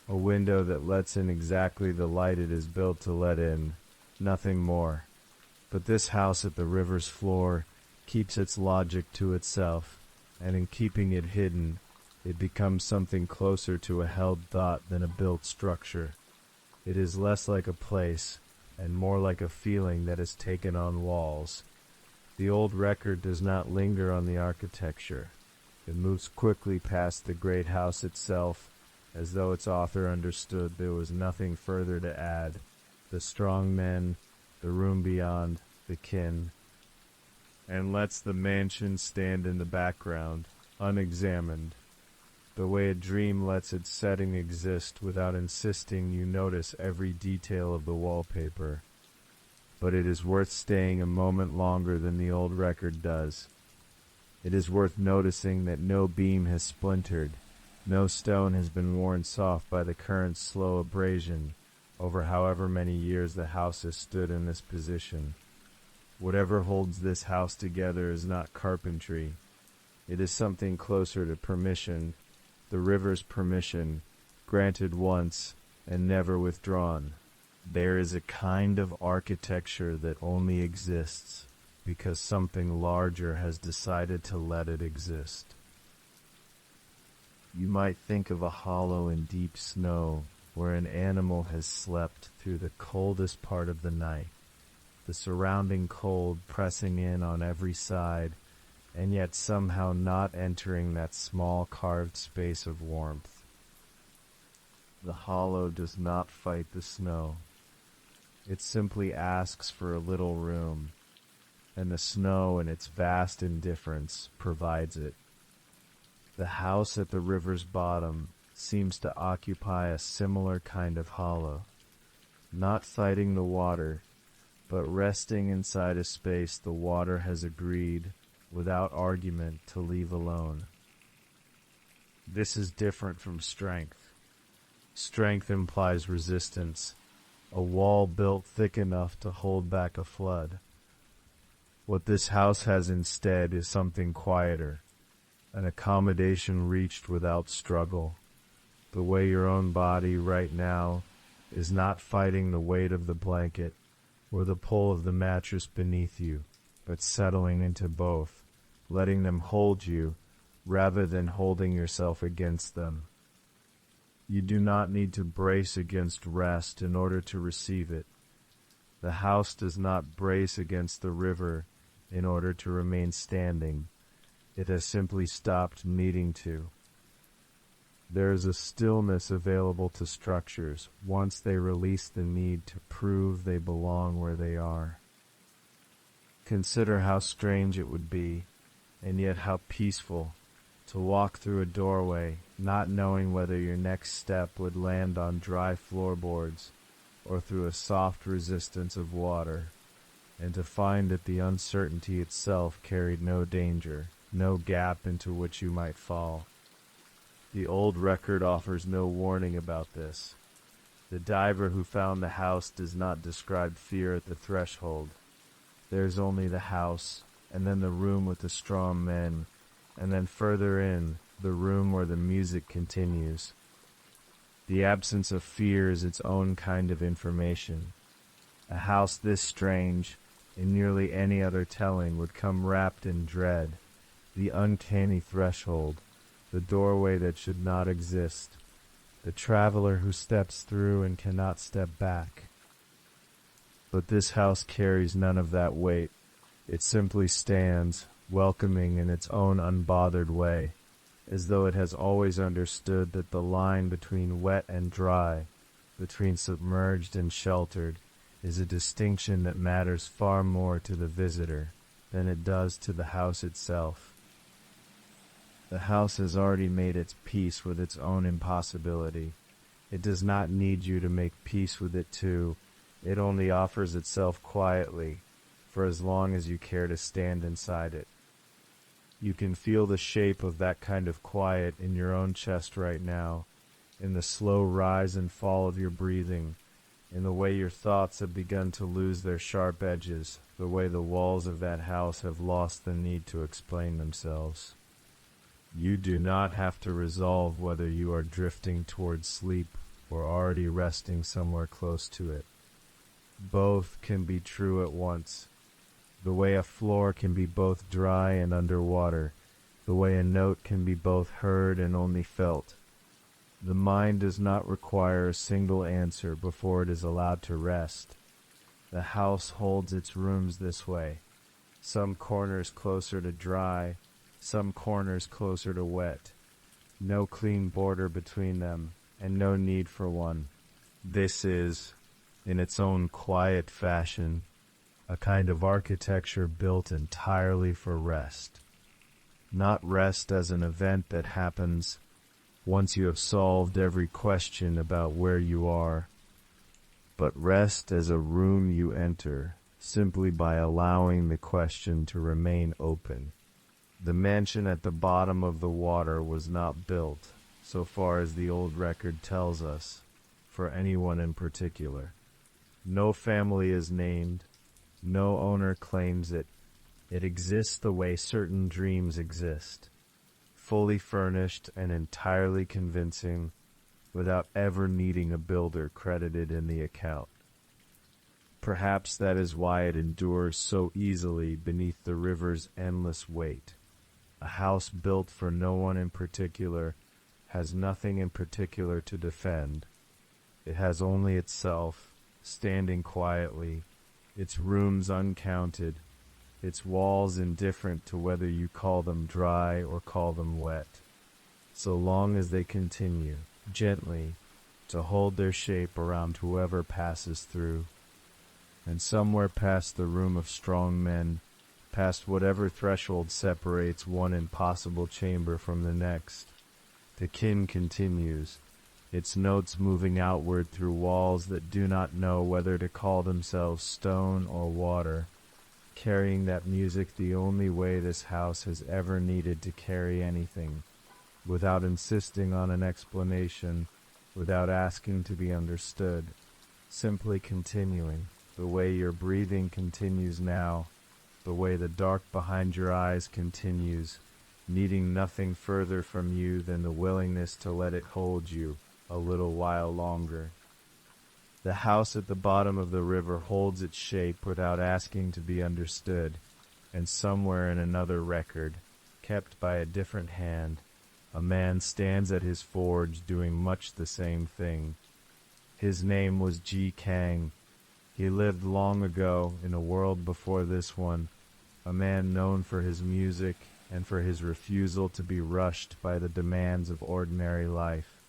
a window that lets in exactly the light it is built to let in, nothing more. But this house at the river's floor keeps its logic to itself, and in keeping it hidden, it becomes something closer to a held thought than a built structure. It is less like a place, and more like a feeling that has taken on walls. The old record does not linger on the architecture. It moves quickly past the great house itself, as though its author understood there was nothing further to add. The strong men, the room beyond, the kin, and lets the mansion stand in the background, unexamined. The way a dream lets its setting exist without insisting you notice every detail of the wallpaper. But it is worth staying a moment longer than the old record does. It is worth noticing that no beam has splintered, no stone has been worn soft by the current's slow abrasion over however many years the house has stood in this position. Whatever holds this house together is not carpentry. It is something closer to permission, the river's permission, granted once and never withdrawn. There is a kind of architecture that only exists because something larger has decided to let it exist. You might think of a hollow in deep snow where an animal has slept through the coldest part of the night, the surrounding cold pressing in on every side, and yet somehow not entering that small carved space of warmth. The hollow does not fight the snow. It simply asks for a little room, and the snow in its vast indifference provides it. The house at the river's bottom seems to occupy a similar kind of hollow, not fighting the water, but resting inside a space the water has agreed, without argument, to leave alone. This is different from strength. Strength implies resistance, a wall built thick enough to hold back a flood. What this house has instead is something quieter, an accommodation reached without struggle. The way your own body right now is not fighting the weight of the blanket or the pull of the mattress beneath you, but settling into both, letting them hold you rather than holding yourself against them. You do not need to brace against rest in order to receive it. The house does not brace against the river in order to remain standing. It has simply stopped needing to. There is a stillness available to structures once they release the need to prove they belong where they are. Consider how strange it would be, and yet how peaceful, to walk through a doorway not knowing whether your next step would land on dry floorboards or through a soft resistance of water, and to find that the uncertainty itself carried no danger, no gap into which you might fall. The old record offers no warning about this. The diver who found the house does not describe fear at the threshold. There is only the house, and then the room with the strong men, and then further in, the room where the music continues. The absence of fear is its own kind of information. A house this strange, in nearly any other telling, would come wrapped in dread, the uncanny threshold, the doorway that should not exist, the traveler who steps through and cannot step back. But this house carries none of that weight. It simply stands, welcoming in its own unbothered way, as though it has always understood that the line between wet and dry, between submerged and sheltered, is a distinction that matters far more to the visitor than it does to the house itself. The house has already made its peace with its own impossibility. It does not need you to make peace with it too. It only offers itself quietly, for as long as you care to stand inside it. You can feel the shape of that kind of quiet in your own chest right now, in the slow rise and fall of your breathing, in the way your thoughts have begun to lose their sharp edges, the way the walls of that house have lost the need to explain themselves. You do not have to resolve whether you are drifting towards sleep or already resting somewhere close to it. Both can be true at once. The way a floor can be both dry and underwater, the way a note can be both heard and only felt. The mind does not require a single answer before it is allowed to rest. The house holds its rooms this way, some corners closer to dry, some corners closer to wet. No clean border between them, and no need for one. This is, in its own quiet fashion, a kind of architecture built entirely for rest. Not rest as an event that happens once you have solved every question about where you are, but rest as a room you enter simply by allowing the question to remain open. The mansion at the bottom of the water was not built, so far as the old record tells us, for anyone in particular. No family is named, no owner claims it. It exists the way certain dreams exist, fully furnished and entirely convincing, without ever needing a builder credited in the account. Perhaps that is why it endures so easily beneath the river's endless weight. A house built for no one in particular has nothing in particular to defend. It has only itself, standing quietly, its rooms uncounted, its walls indifferent to whether you call them dry or call them wet, so long as they continue, gently, to hold their shape around whoever passes through. And somewhere past the room of strong men, past whatever threshold separates one impossible chamber from the next, the kin continues, its notes moving outward through walls that do not know whether to call themselves stone or water, carrying that music the only way this house has ever needed to carry anything, without insisting on an explanation, without asking to be understood, simply continuing, the way your breathing continues now, the way the dark behind your eyes continues, needing nothing further from you than the willingness to let it hold you a little while longer. The house at the bottom of the river holds its shape without asking to be understood, and somewhere in another record, kept by a different hand, a man stands at his forge doing much the same thing. His name was Ji Kang. He lived long ago in a world before this one, a man known for his music and for his refusal to be rushed by the demands of ordinary life.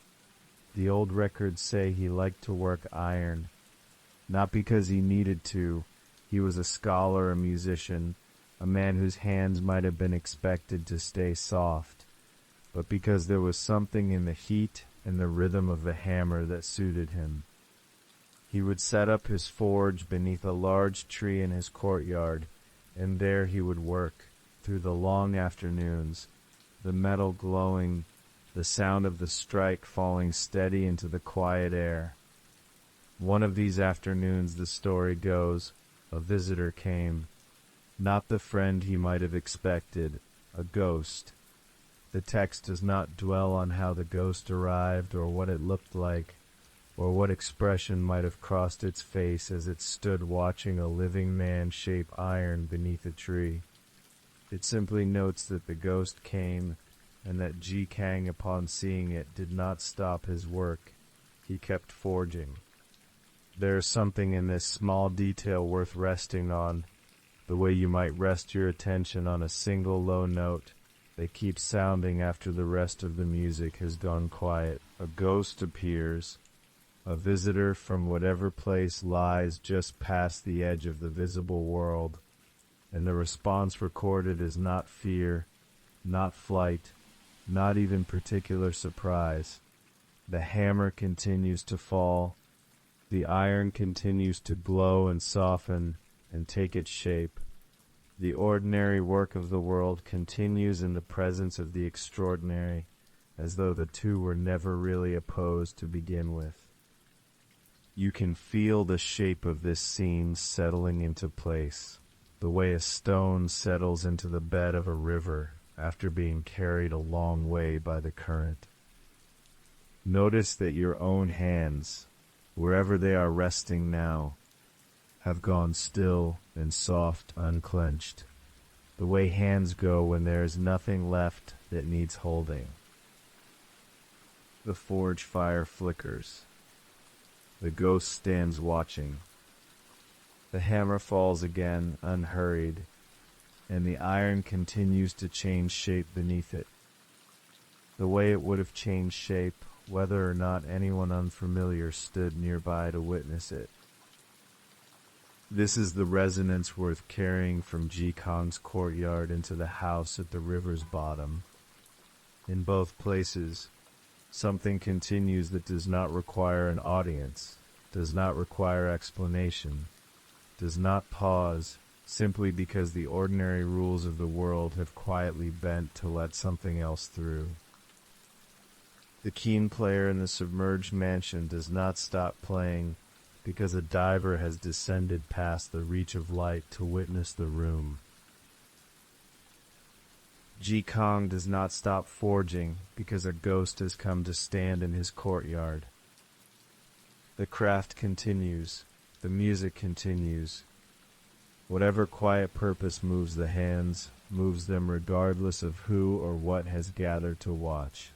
The old records say he liked to work iron, not because he needed to. He was a scholar, a musician, a man whose hands might have been expected to stay soft, but because there was something in the heat and the rhythm of the hammer that suited him. He would set up his forge beneath a large tree in his courtyard, and there he would work through the long afternoons, the metal glowing, the sound of the strike falling steady into the quiet air. One of these afternoons, the story goes, a visitor came. Not the friend he might have expected, a ghost. The text does not dwell on how the ghost arrived or what it looked like, or what expression might have crossed its face as it stood watching a living man shape iron beneath a tree. It simply notes that the ghost came, and that Ji Kang, upon seeing it, did not stop his work. He kept forging. There is something in this small detail worth resting on, the way you might rest your attention on a single low note that keeps sounding after the rest of the music has gone quiet. A ghost appears, a visitor from whatever place lies just past the edge of the visible world, and the response recorded is not fear, not flight, not even particular surprise. The hammer continues to fall. The iron continues to glow and soften and take its shape. The ordinary work of the world continues in the presence of the extraordinary, as though the two were never really opposed to begin with. You can feel the shape of this scene settling into place, the way a stone settles into the bed of a river after being carried a long way by the current. Notice that your own hands, wherever they are resting now, have gone still and soft, unclenched, the way hands go when there is nothing left that needs holding. The forge fire flickers. The ghost stands watching. The hammer falls again, unhurried, and the iron continues to change shape beneath it, the way it would have changed shape whether or not anyone unfamiliar stood nearby to witness it. This is the resonance worth carrying from Ji Kang's courtyard into the house at the river's bottom. In both places, something continues that does not require an audience, does not require explanation, does not pause, simply because the ordinary rules of the world have quietly bent to let something else through. The keen player in the submerged mansion does not stop playing because a diver has descended past the reach of light to witness the room. Ji Kang does not stop forging because a ghost has come to stand in his courtyard. The craft continues, the music continues. Whatever quiet purpose moves the hands, moves them regardless of who or what has gathered to watch.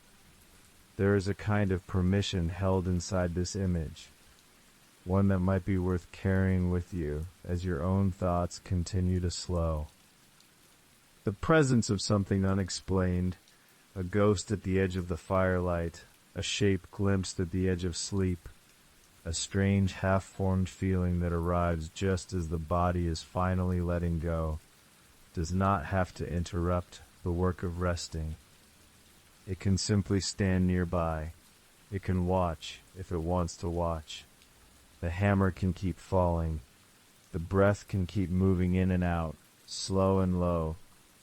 There is a kind of permission held inside this image, one that might be worth carrying with you as your own thoughts continue to slow. The presence of something unexplained, a ghost at the edge of the firelight, a shape glimpsed at the edge of sleep, a strange half-formed feeling that arrives just as the body is finally letting go, does not have to interrupt the work of resting. It can simply stand nearby. It can watch if it wants to watch. The hammer can keep falling. The breath can keep moving in and out, slow and low,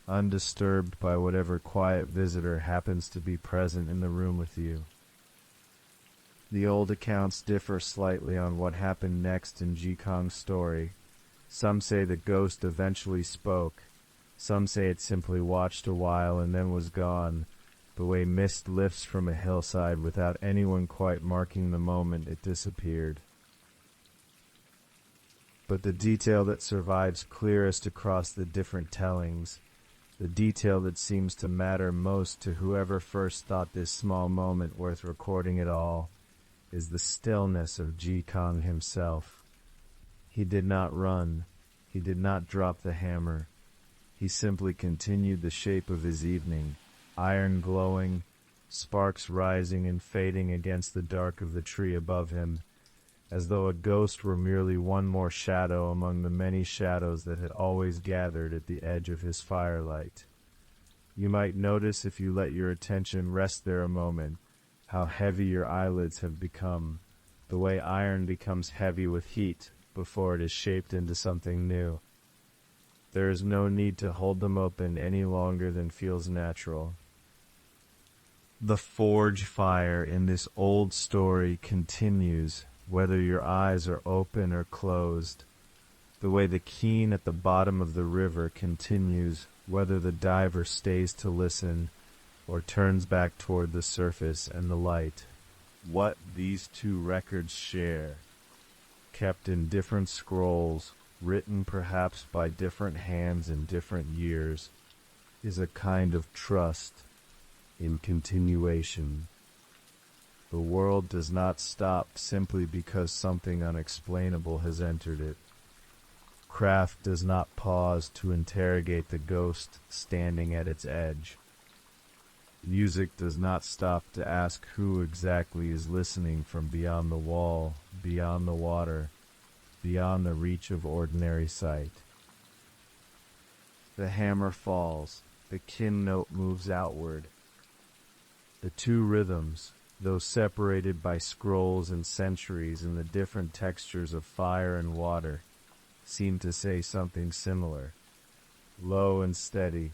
undisturbed by whatever quiet visitor happens to be present in the room with you. The old accounts differ slightly on what happened next in Ji Kang's story. Some say the ghost eventually spoke. Some say it simply watched a while and then was gone, the way mist lifts from a hillside without anyone quite marking the moment it disappeared. But the detail that survives clearest across the different tellings, the detail that seems to matter most to whoever first thought this small moment worth recording at all, is the stillness of Ji Kang himself. He did not run. He did not drop the hammer. He simply continued the shape of his evening, iron glowing, sparks rising and fading against the dark of the tree above him, as though a ghost were merely one more shadow among the many shadows that had always gathered at the edge of his firelight. You might notice, if you let your attention rest there a moment, how heavy your eyelids have become, the way iron becomes heavy with heat before it is shaped into something new. There is no need to hold them open any longer than feels natural. The forge fire in this old story continues, whether your eyes are open or closed. The way the keen at the bottom of the river continues, whether the diver stays to listen or turns back toward the surface and the light. What these two records share, kept in different scrolls, written perhaps by different hands in different years, is a kind of trust in continuation. The world does not stop simply because something unexplainable has entered it. Craft does not pause to interrogate the ghost standing at its edge. Music does not stop to ask who exactly is listening from beyond the wall, beyond the water, beyond the reach of ordinary sight. The hammer falls, the kin note moves outward. The two rhythms, though separated by scrolls and centuries in the different textures of fire and water, seem to say something similar, low and steady,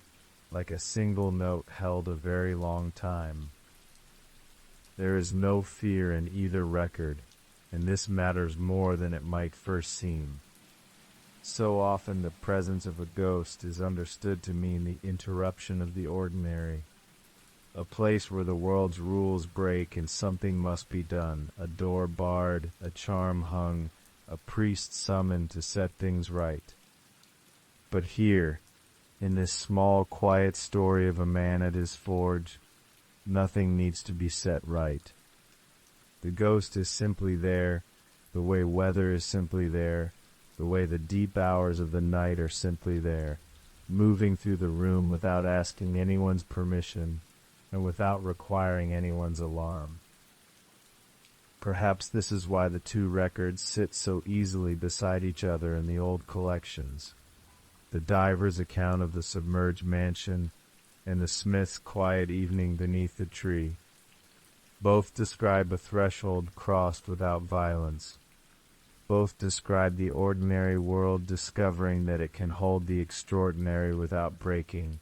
like a single note held a very long time. There is no fear in either record, and this matters more than it might first seem. So often the presence of a ghost is understood to mean the interruption of the ordinary, a place where the world's rules break and something must be done, a door barred, a charm hung, a priest summoned to set things right. But here, in this small, quiet story of a man at his forge, nothing needs to be set right. The ghost is simply there, the way weather is simply there, the way the deep hours of the night are simply there, moving through the room without asking anyone's permission and without requiring anyone's alarm. Perhaps this is why the two records sit so easily beside each other in the old collections. The diver's account of the submerged mansion and the smith's quiet evening beneath the tree. Both describe a threshold crossed without violence. Both describe the ordinary world discovering that it can hold the extraordinary without breaking.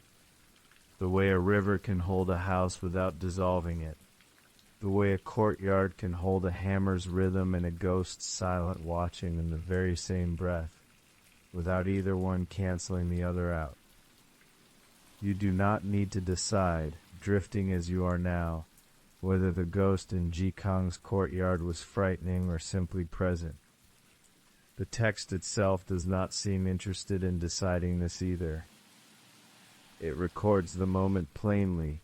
The way a river can hold a house without dissolving it. The way a courtyard can hold a hammer's rhythm and a ghost's silent watching in the very same breath, without either one canceling the other out. You do not need to decide, drifting as you are now, whether the ghost in Jikang's courtyard was frightening or simply present. The text itself does not seem interested in deciding this either. It records the moment plainly,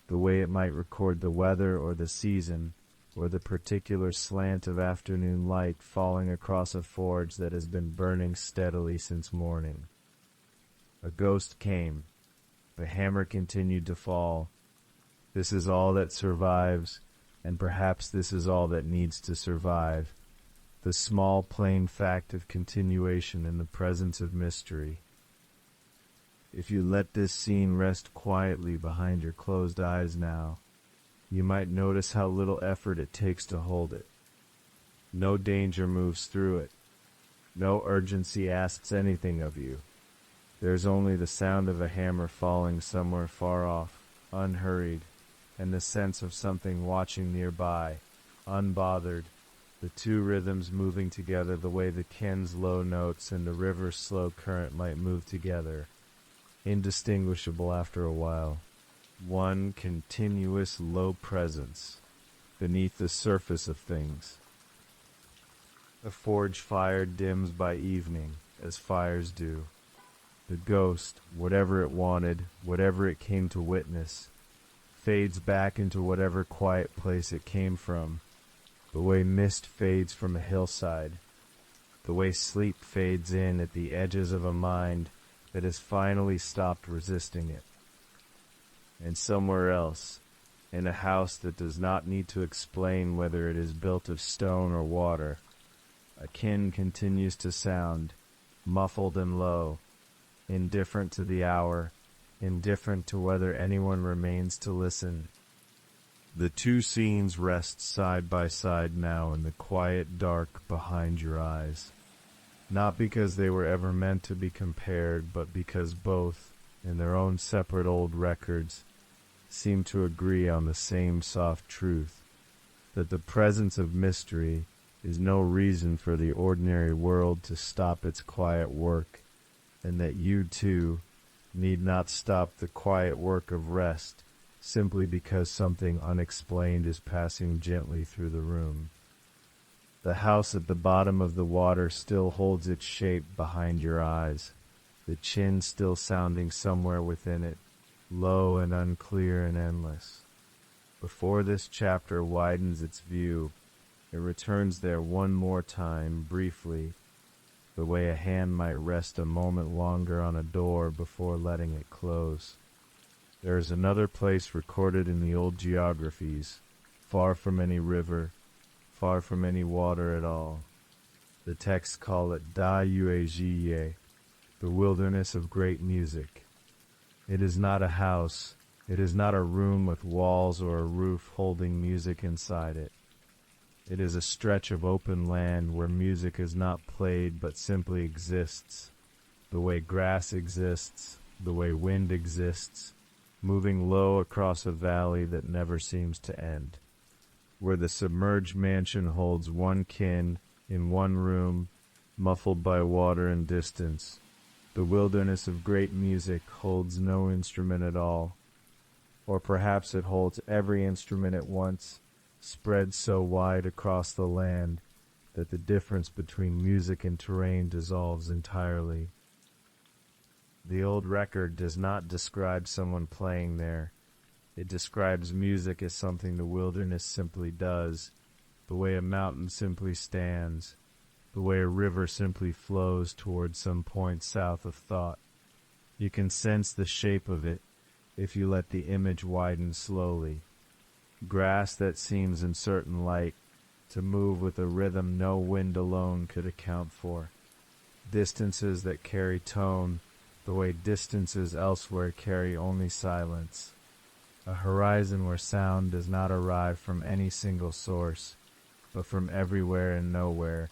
the way it might record the weather or the season, or the particular slant of afternoon light falling across a forge that has been burning steadily since morning. A ghost came. The hammer continued to fall. This is all that survives, and perhaps this is all that needs to survive. The small, plain fact of continuation in the presence of mystery. If you let this scene rest quietly behind your closed eyes now, you might notice how little effort it takes to hold it. No danger moves through it. No urgency asks anything of you. There's only the sound of a hammer falling somewhere far off, unhurried, and the sense of something watching nearby, unbothered, the two rhythms moving together the way the Ken's low notes and the river's slow current might move together, indistinguishable after a while. One continuous low presence beneath the surface of things. The forge fire dims by evening, as fires do. The ghost, whatever it wanted, whatever it came to witness, fades back into whatever quiet place it came from, the way mist fades from a hillside, the way sleep fades in at the edges of a mind that has finally stopped resisting it. And somewhere else, in a house that does not need to explain whether it is built of stone or water, a kin continues to sound, muffled and low, indifferent to the hour, indifferent to whether anyone remains to listen. The two scenes rest side by side now in the quiet dark behind your eyes, not because they were ever meant to be compared, but because both, in their own separate old records, seem to agree on the same soft truth, that the presence of mystery is no reason for the ordinary world to stop its quiet work, and that you, too, need not stop the quiet work of rest simply because something unexplained is passing gently through the room. The house at the bottom of the water still holds its shape behind your eyes, the chin still sounding somewhere within it, low and unclear and endless. Before this chapter widens its view, it returns there one more time, briefly, the way a hand might rest a moment longer on a door before letting it close. There is another place recorded in the old geographies, far from any river, far from any water at all. The texts call it Da Yuejiye, the wilderness of great music. It is not a house, it is not a room with walls or a roof holding music inside it. It is a stretch of open land where music is not played but simply exists, the way grass exists, the way wind exists, moving low across a valley that never seems to end, where the submerged mansion holds one kin in one room, muffled by water and distance. The wilderness of great music holds no instrument at all, or perhaps it holds every instrument at once, spread so wide across the land that the difference between music and terrain dissolves entirely. The old record does not describe someone playing there. It describes music as something the wilderness simply does, the way a mountain simply stands, the way a river simply flows towards some point south of thought. You can sense the shape of it if you let the image widen slowly. Grass that seems in certain light to move with a rhythm no wind alone could account for. Distances that carry tone the way distances elsewhere carry only silence. A horizon where sound does not arrive from any single source, but from everywhere and nowhere,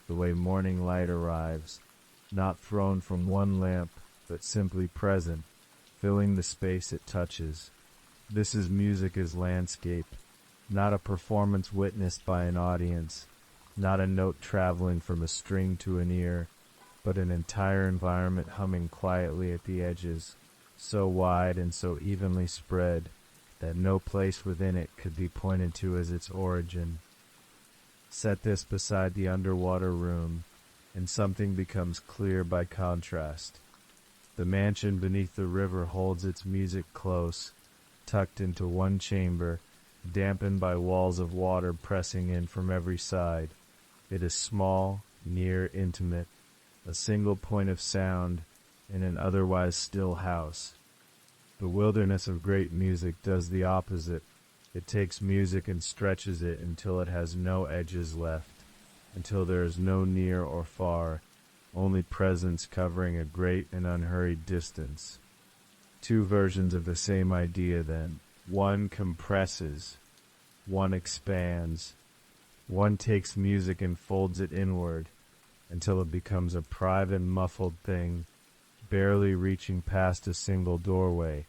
the way morning light arrives, not thrown from one lamp, but simply present, filling the space it touches. This is music as landscape, not a performance witnessed by an audience, not a note traveling from a string to an ear, but an entire environment humming quietly at the edges, so wide and so evenly spread that no place within it could be pointed to as its origin. Set this beside the underwater room, and something becomes clear by contrast. The mansion beneath the river holds its music close, tucked into one chamber, dampened by walls of water pressing in from every side. It is small, near, intimate, a single point of sound in an otherwise still house. The wilderness of great music does the opposite. It takes music and stretches it until it has no edges left, until there is no near or far, only presence covering a great and unhurried distance. Two versions of the same idea then. One compresses, one expands. One takes music and folds it inward until it becomes a private muffled thing, barely reaching past a single doorway.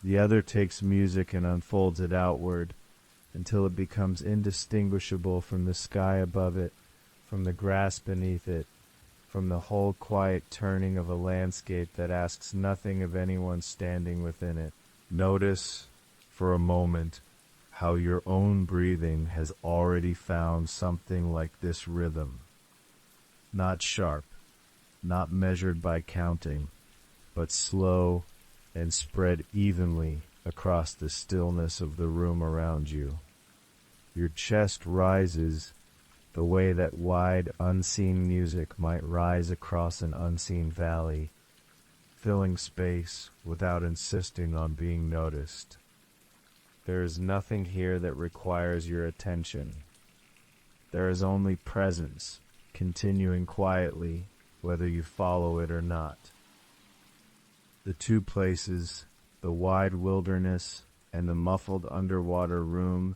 The other takes music and unfolds it outward until it becomes indistinguishable from the sky above it, from the grass beneath it, from the whole quiet turning of a landscape that asks nothing of anyone standing within it. Notice, for a moment, how your own breathing has already found something like this rhythm. Not sharp, not measured by counting, but slow and spread evenly across the stillness of the room around you. Your chest rises the way that wide, unseen music might rise across an unseen valley, filling space without insisting on being noticed. There is nothing here that requires your attention. There is only presence, continuing quietly, whether you follow it or not. The two places, the wide wilderness and the muffled underwater room,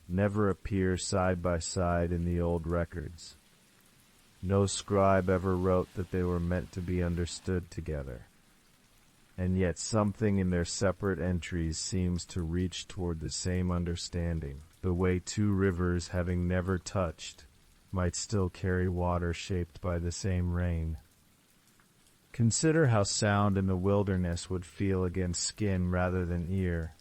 never appear side by side in the old records. No scribe ever wrote that they were meant to be understood together. And yet something in their separate entries seems to reach toward the same understanding, the way two rivers having never touched might still carry water shaped by the same rain. Consider how sound in the wilderness would feel against skin rather than ear,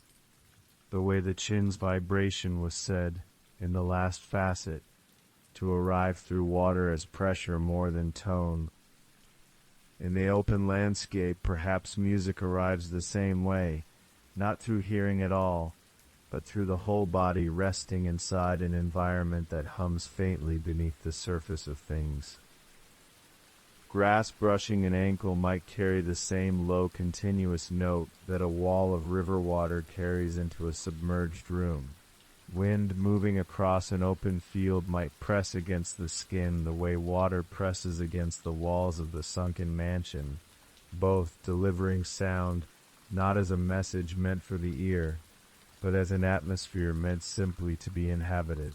the way the chin's vibration was said, in the last facet, to arrive through water as pressure more than tone. In the open landscape, perhaps music arrives the same way, not through hearing at all, but through the whole body resting inside an environment that hums faintly beneath the surface of things. Grass brushing an ankle might carry the same low continuous note that a wall of river water carries into a submerged room. Wind moving across an open field might press against the skin the way water presses against the walls of the sunken mansion, both delivering sound not as a message meant for the ear, but as an atmosphere meant simply to be inhabited.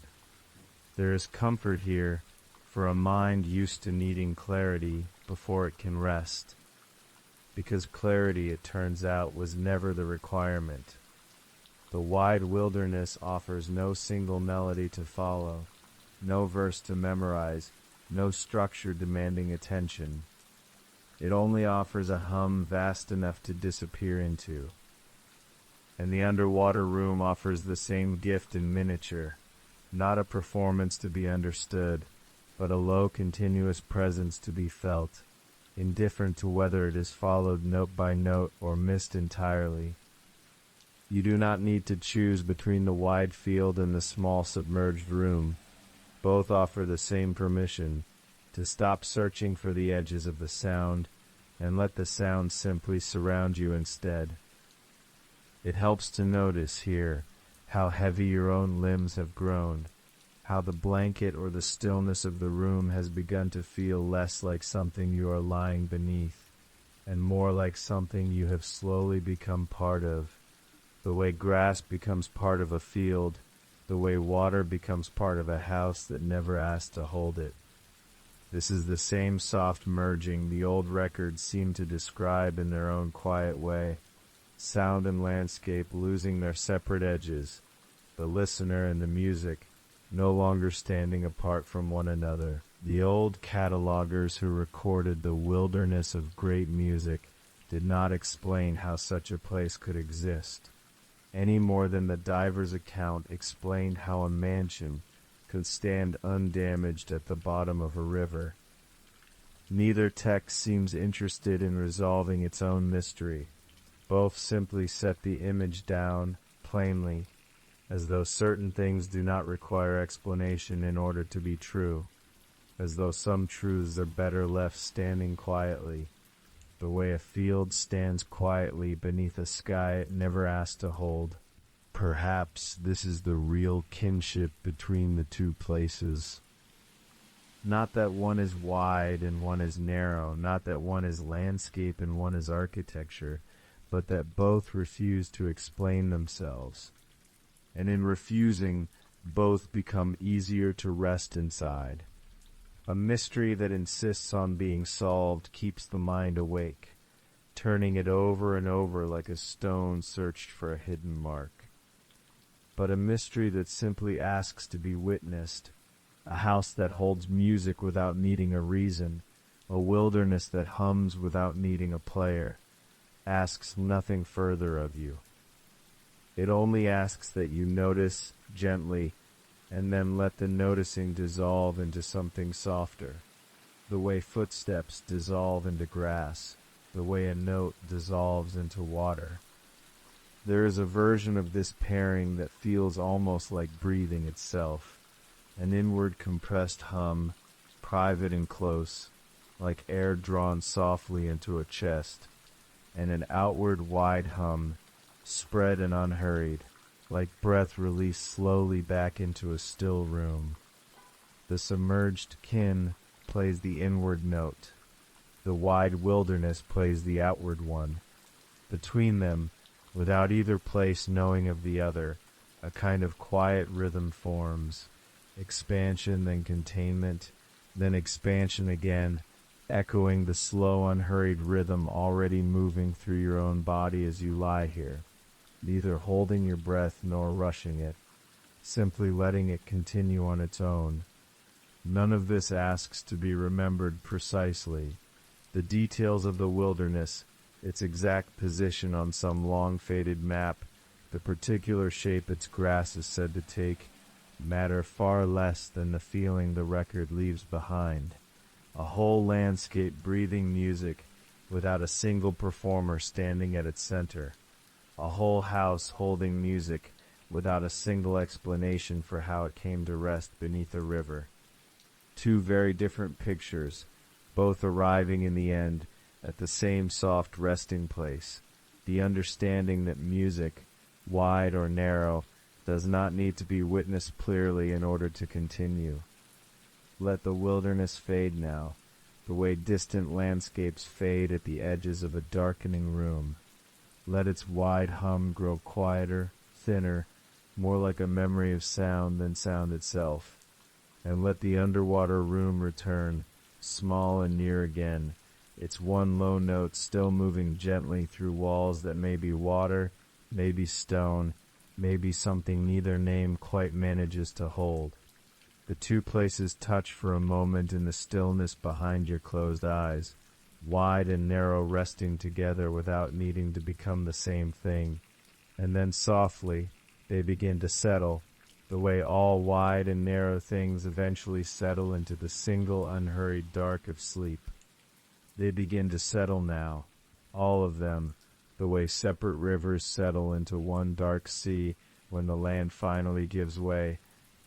There is comfort here for a mind used to needing clarity before it can rest, because clarity, it turns out, was never the requirement. The wide wilderness offers no single melody to follow, no verse to memorize, no structure demanding attention. It only offers a hum vast enough to disappear into. And the underwater room offers the same gift in miniature, not a performance to be understood, but a low continuous presence to be felt, indifferent to whether it is followed note by note or missed entirely. You do not need to choose between the wide field and the small submerged room. Both offer the same permission to stop searching for the edges of the sound and let the sound simply surround you instead. It helps to notice here how heavy your own limbs have grown, how the blanket or the stillness of the room has begun to feel less like something you are lying beneath and more like something you have slowly become part of. The way grass becomes part of a field, the way water becomes part of a house that never asked to hold it. This is the same soft merging the old records seem to describe in their own quiet way, sound and landscape losing their separate edges, the listener and the music no longer standing apart from one another. The old catalogers who recorded the wilderness of great music did not explain how such a place could exist, any more than the diver's account explained how a mansion could stand undamaged at the bottom of a river. Neither text seems interested in resolving its own mystery. Both simply set the image down plainly, as though certain things do not require explanation in order to be true, as though some truths are better left standing quietly, the way a field stands quietly beneath a sky it never asked to hold. Perhaps this is the real kinship between the two places. Not that one is wide and one is narrow, not that one is landscape and one is architecture, but that both refuse to explain themselves. And in refusing, both become easier to rest inside. A mystery that insists on being solved keeps the mind awake, turning it over and over like a stone searched for a hidden mark. But a mystery that simply asks to be witnessed, a house that holds music without needing a reason, a wilderness that hums without needing a player, asks nothing further of you. It only asks that you notice gently and then let the noticing dissolve into something softer, the way footsteps dissolve into grass, the way a note dissolves into water. There is a version of this pairing that feels almost like breathing itself, an inward compressed hum, private and close, like air drawn softly into a chest, and an outward wide hum, spread and unhurried, like breath released slowly back into a still room. The submerged kin plays the inward note. The wide wilderness plays the outward one. Between them, without either place knowing of the other, a kind of quiet rhythm forms. Expansion, then containment, then expansion again, echoing the slow, unhurried rhythm already moving through your own body as you lie here, neither holding your breath nor rushing it, simply letting it continue on its own. None of this asks to be remembered precisely. The details of the wilderness, its exact position on some long-faded map, the particular shape its grass is said to take, matter far less than the feeling the record leaves behind. A whole landscape breathing music without a single performer standing at its center. A whole house holding music without a single explanation for how it came to rest beneath a river. Two very different pictures, both arriving in the end at the same soft resting place, the understanding that music, wide or narrow, does not need to be witnessed clearly in order to continue. Let the wilderness fade now, the way distant landscapes fade at the edges of a darkening room. Let its wide hum grow quieter, thinner, more like a memory of sound than sound itself. And let the underwater room return, small and near again, its one low note still moving gently through walls that may be water, may be stone, may be something neither name quite manages to hold. The two places touch for a moment in the stillness behind your closed eyes, wide and narrow resting together without needing to become the same thing, and then softly they begin to settle, the way all wide and narrow things eventually settle into the single unhurried dark of sleep. They begin to settle now, all of them, the way separate rivers settle into one dark sea when the land finally gives way.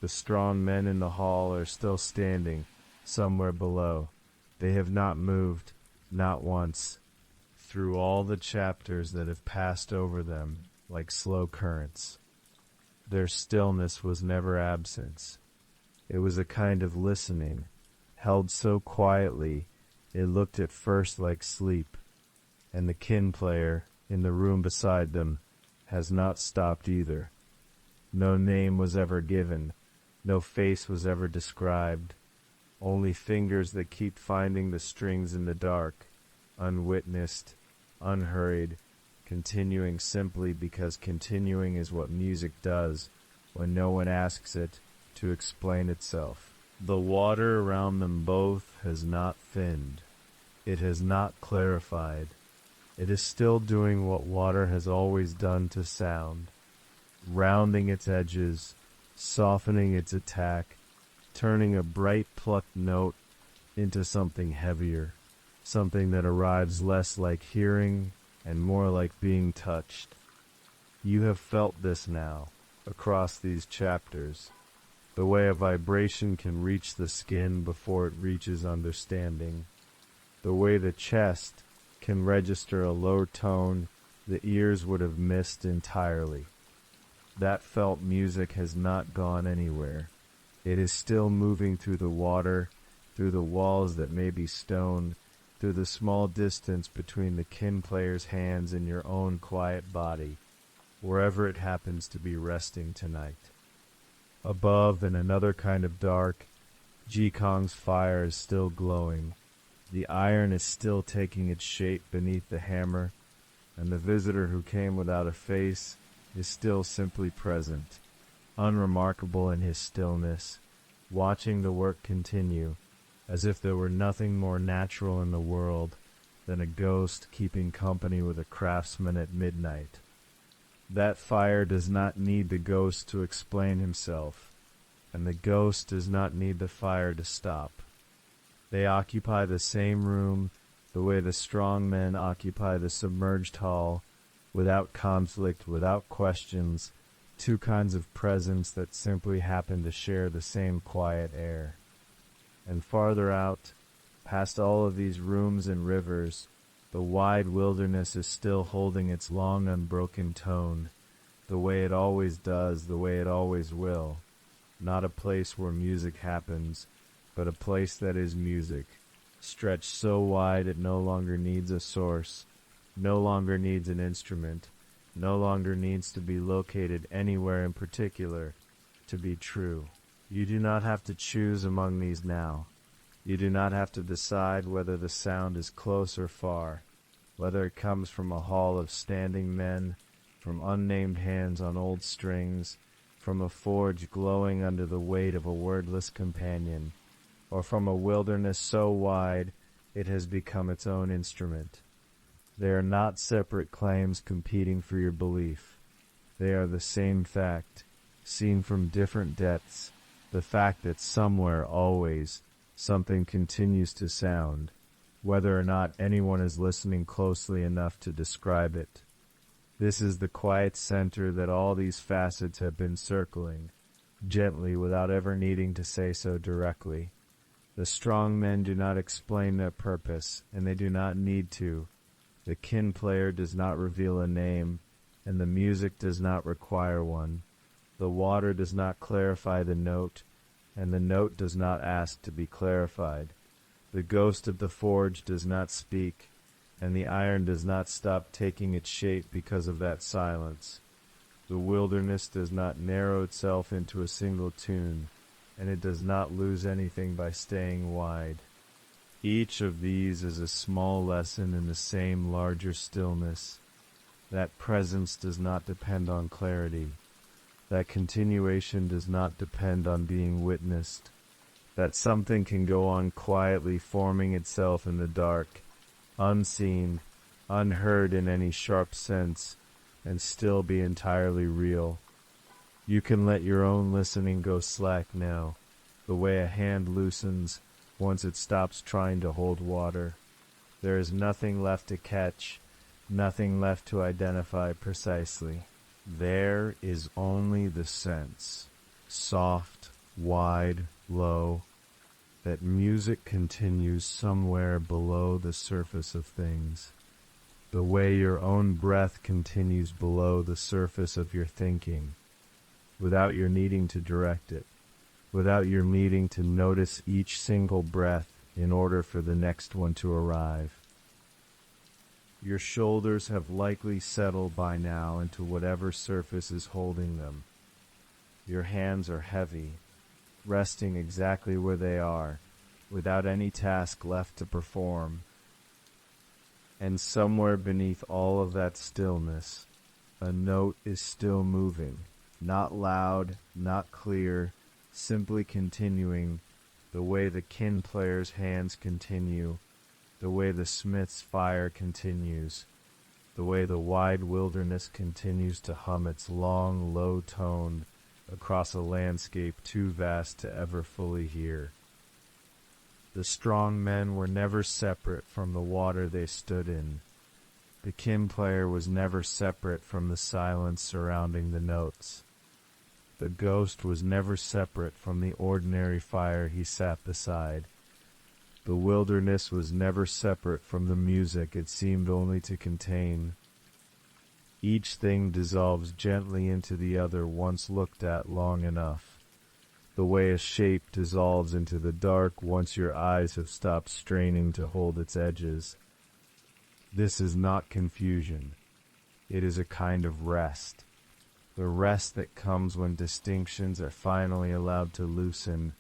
The strong men in the hall are still standing, somewhere below. They have not moved, not once, through all the chapters that have passed over them like slow currents. Their stillness was never absence. It was a kind of listening, held so quietly it looked at first like sleep, and the kin player in the room beside them has not stopped either. No name was ever given, no face was ever described, only fingers that keep finding the strings in the dark, unwitnessed, unhurried, continuing simply because continuing is what music does when no one asks it to explain itself. The water around them both has not thinned. It has not clarified. It is still doing what water has always done to sound, rounding its edges, softening its attack, turning a bright plucked note into something heavier, something that arrives less like hearing and more like being touched. You have felt this now, across these chapters, the way a vibration can reach the skin before it reaches understanding, the way the chest can register a low tone the ears would have missed entirely. That felt music has not gone anywhere. It is still moving through the water, through the walls that may be stone, through the small distance between the kin player's hands and your own quiet body, wherever it happens to be resting tonight. Above, in another kind of dark, Jikong's fire is still glowing. The iron is still taking its shape beneath the hammer, and the visitor who came without a face is still simply present, unremarkable in his stillness, watching the work continue, as if there were nothing more natural in the world than a ghost keeping company with a craftsman at midnight. That fire does not need the ghost to explain himself, and the ghost does not need the fire to stop. They occupy the same room the way the strong men occupy the submerged hall, without conflict, without questions, two kinds of presence that simply happen to share the same quiet air. And farther out, past all of these rooms and rivers, The wide wilderness is still holding its long unbroken tone, the way it always does, the way it always will. Not a place where music happens, but a place that is music, stretched so wide it no longer needs a source, no longer needs an instrument, no longer needs to be located anywhere in particular to be true. You do not have to choose among these now. You do not have to decide whether the sound is close or far, whether it comes from a hall of standing men, from unnamed hands on old strings, from a forge glowing under the weight of a wordless companion, or from a wilderness so wide it has become its own instrument. They are not separate claims competing for your belief. They are the same fact, seen from different depths, the fact that somewhere always something continues to sound, whether or not anyone is listening closely enough to describe it. This is the quiet center that all these facets have been circling, gently without ever needing to say so directly. The strong men do not explain their purpose, and they do not need to. The kin player does not reveal a name, and the music does not require one. The water does not clarify the note, and the note does not ask to be clarified. The ghost of the forge does not speak, and the iron does not stop taking its shape because of that silence. The wilderness does not narrow itself into a single tune, and it does not lose anything by staying wide. Each of these is a small lesson in the same larger stillness. That presence does not depend on clarity. That continuation does not depend on being witnessed. That something can go on quietly forming itself in the dark, unseen, unheard in any sharp sense, and still be entirely real. You can let your own listening go slack now, the way a hand loosens once it stops trying to hold water. There is nothing left to catch, nothing left to identify precisely. There is only the sense, soft, wide, low, that music continues somewhere below the surface of things, the way your own breath continues below the surface of your thinking, without your needing to direct it, without your needing to notice each single breath in order for the next one to arrive. Your shoulders have likely settled by now into whatever surface is holding them. Your hands are heavy, resting exactly where they are, without any task left to perform. And somewhere beneath all of that stillness, a note is still moving, not loud, not clear, simply continuing the way the kin player's hands continue, the way the smith's fire continues, the way the wide wilderness continues to hum its long, low tone across a landscape too vast to ever fully hear. The strong men were never separate from the water they stood in. The kin player was never separate from the silence surrounding the notes. The ghost was never separate from the ordinary fire he sat beside. The wilderness was never separate from the music it seemed only to contain. Each thing dissolves gently into the other once looked at long enough, the way a shape dissolves into the dark once your eyes have stopped straining to hold its edges. This is not confusion. It is a kind of rest. The rest that comes when distinctions are finally allowed to loosen,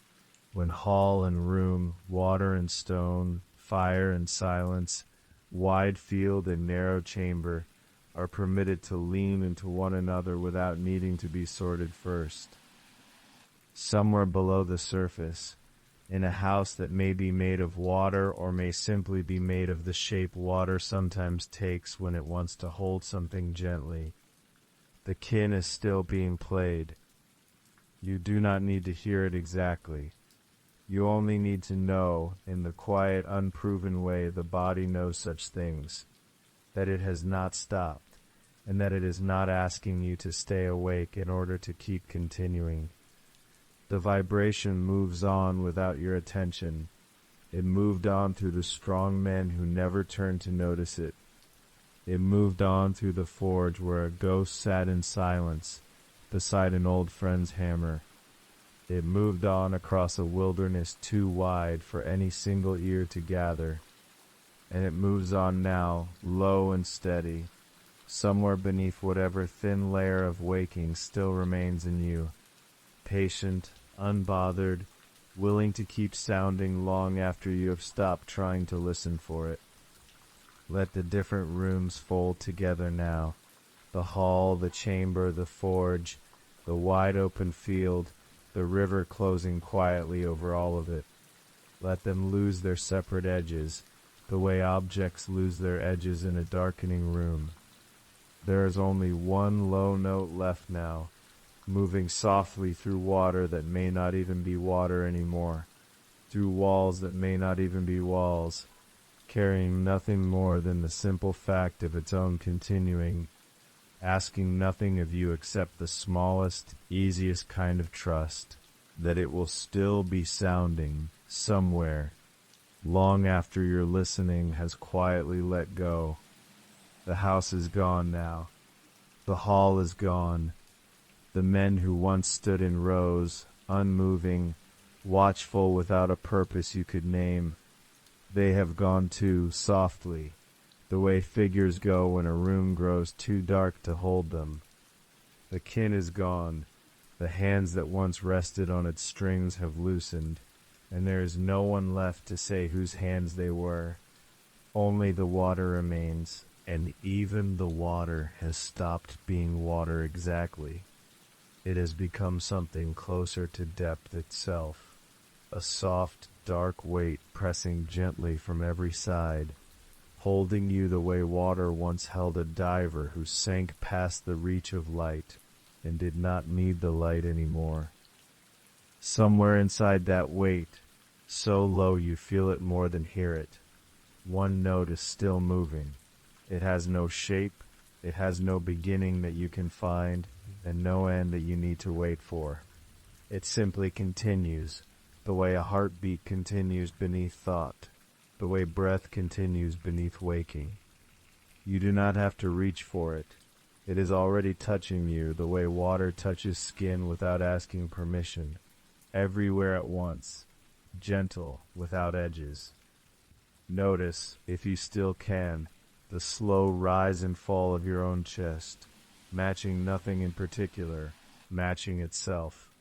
when hall and room, water and stone, fire and silence, wide field and narrow chamber are permitted to lean into one another without needing to be sorted first. Somewhere below the surface, in a house that may be made of water or may simply be made of the shape water sometimes takes when it wants to hold something gently, the kin is still being played. You do not need to hear it exactly. You only need to know, in the quiet, unproven way the body knows such things, that it has not stopped, and that it is not asking you to stay awake in order to keep continuing. The vibration moves on without your attention, It moved on through the strong men who never turned to notice it. It moved on through the forge where a ghost sat in silence beside an old friend's hammer. It moved on across a wilderness too wide for any single ear to gather. And it moves on now, low and steady, somewhere beneath whatever thin layer of waking still remains in you. Patient, unbothered, willing to keep sounding long after you have stopped trying to listen for it. Let the different rooms fold together now. The hall, the chamber, the forge, the wide open field, the river closing quietly over all of it. Let them lose their separate edges, the way objects lose their edges in a darkening room. There is only one low note left now, moving softly through water that may not even be water anymore, through walls that may not even be walls, carrying nothing more than the simple fact of its own continuing, asking nothing of you except the smallest, easiest kind of trust, that it will still be sounding somewhere, long after your listening has quietly let go. The house is gone now. The hall is gone. The men who once stood in rows, unmoving, watchful without a purpose you could name, they have gone too, softly, the way figures go when a room grows too dark to hold them. The kin is gone. The hands that once rested on its strings have loosened, and there is no one left to say whose hands they were. Only the water remains, and even the water has stopped being water exactly. It has become something closer to depth itself, a soft, dark weight pressing gently from every side, holding you the way water once held a diver who sank past the reach of light and did not need the light anymore. Somewhere inside that weight, so low you feel it more than hear it, one note is still moving. It has no shape, it has no beginning that you can find, and no end that you need to wait for. It simply continues, the way a heartbeat continues beneath thought, the way breath continues beneath waking. You do not have to reach for it. It is already touching you the way water touches skin without asking permission, everywhere at once, gentle, without edges. Notice, if you still can, the slow rise and fall of your own chest, matching nothing in particular, matching itself.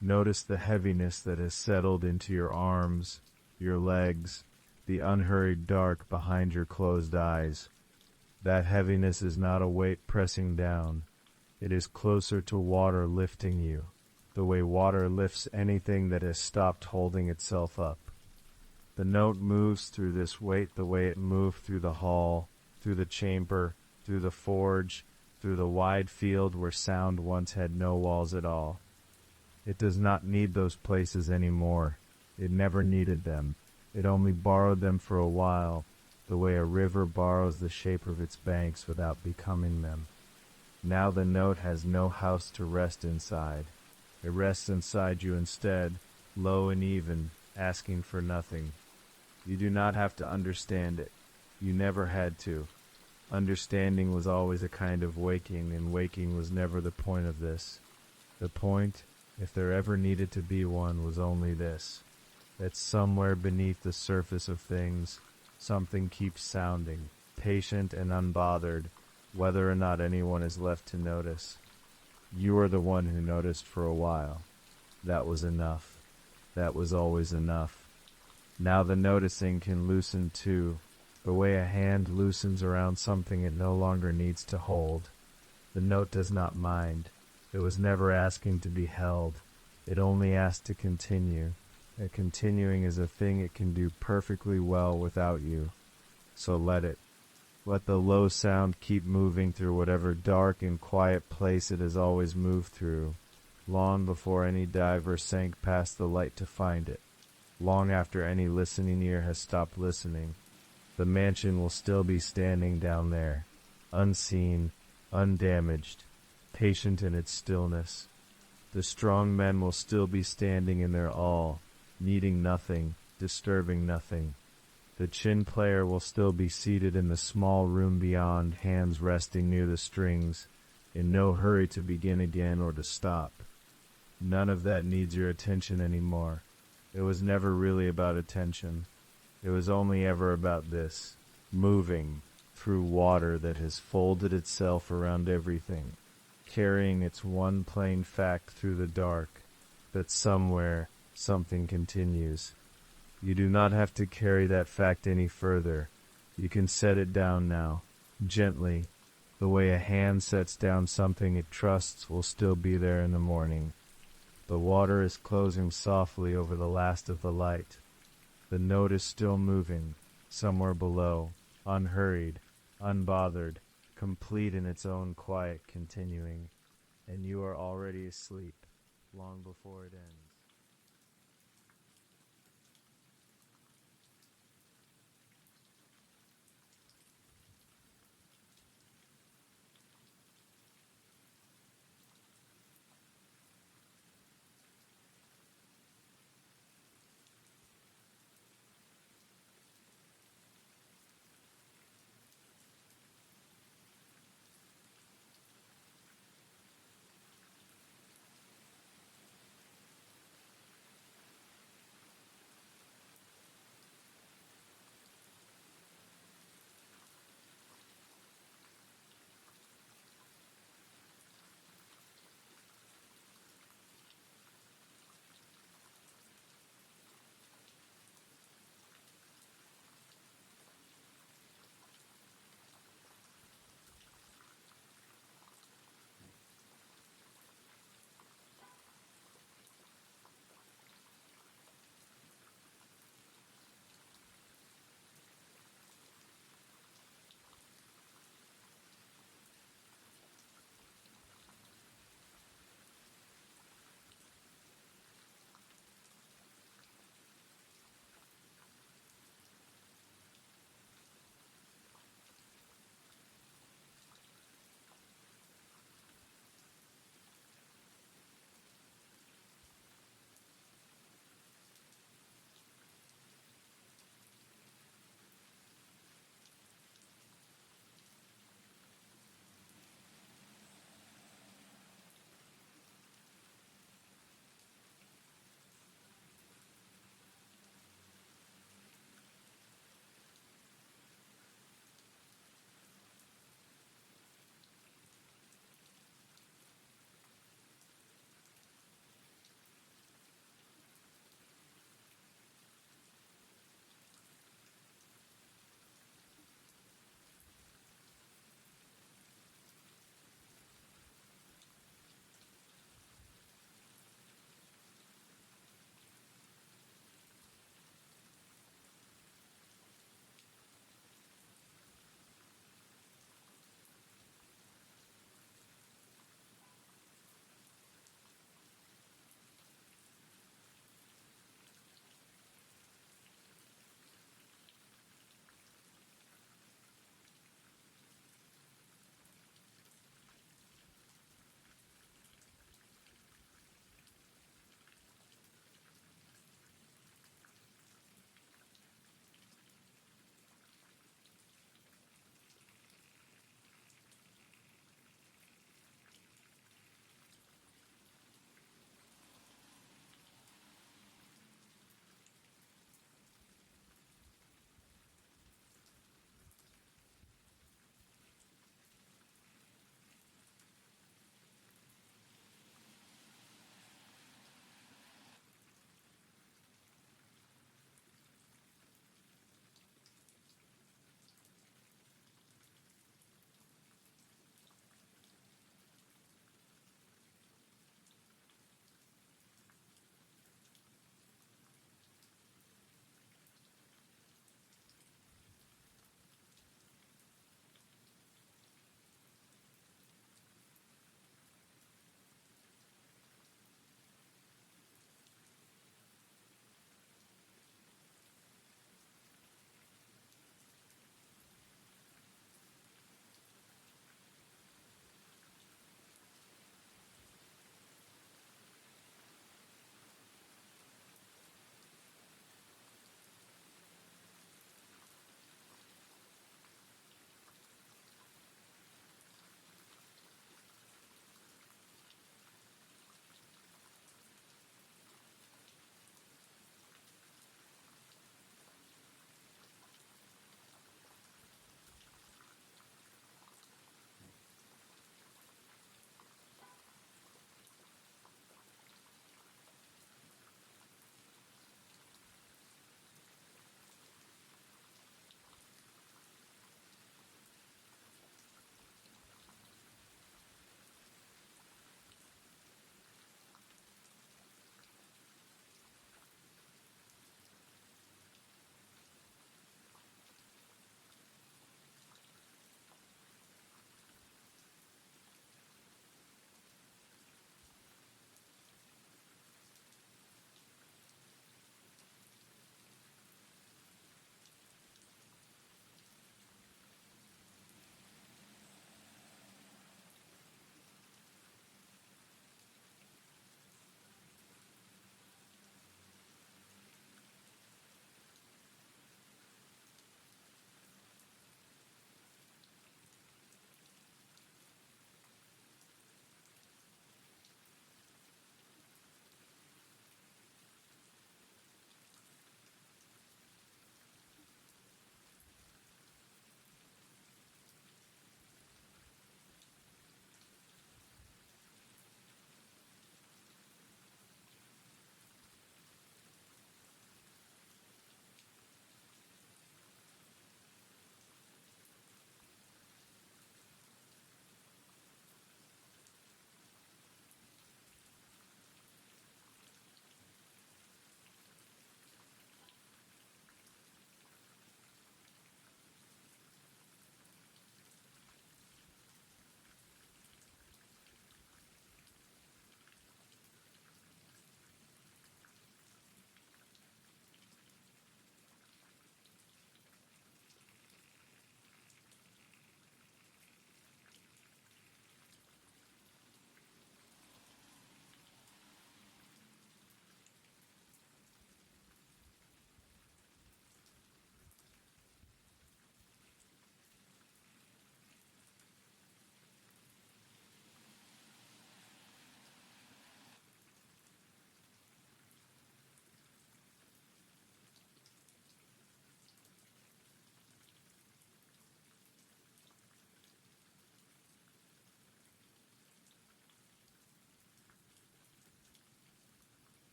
Notice the heaviness that has settled into your arms, your legs, the unhurried dark behind your closed eyes. That heaviness is not a weight pressing down. It is closer to water lifting you, the way water lifts anything that has stopped holding itself up. The note moves through this weight the way it moved through the hall, through the chamber, through the forge, through the wide field where sound once had no walls at all. It does not need those places anymore. It never needed them. It only borrowed them for a while, the way a river borrows the shape of its banks without becoming them. Now the note has no house to rest inside. It rests inside you instead, low and even, asking for nothing. You do not have to understand it. You never had to. Understanding was always a kind of waking, and waking was never the point of this. The point, if there ever needed to be one, was only this, that somewhere beneath the surface of things, something keeps sounding, patient and unbothered, whether or not anyone is left to notice. You are the one who noticed for a while. That was enough. That was always enough. Now the noticing can loosen too, the way a hand loosens around something it no longer needs to hold. The note does not mind. It was never asking to be held. It only asked to continue. And continuing is a thing it can do perfectly well without you. So let it. Let the low sound keep moving through whatever dark and quiet place it has always moved through, long before any diver sank past the light to find it, long after any listening ear has stopped listening. The mansion will still be standing down there, unseen, undamaged, patient in its stillness. The strong men will still be standing in their all, needing nothing, disturbing nothing. The chin player will still be seated in the small room beyond, hands resting near the strings, in no hurry to begin again or to stop. None of that needs your attention anymore. It was never really about attention. It was only ever about this, moving through water that has folded itself around everything, carrying its one plain fact through the dark, that somewhere something continues. You do not have to carry that fact any further. You can set it down now, gently, the way a hand sets down something it trusts will still be there in the morning. The water is closing softly over the last of the light. The note is still moving, somewhere below, unhurried, unbothered, complete in its own quiet continuing, and you are already asleep, long before it ends.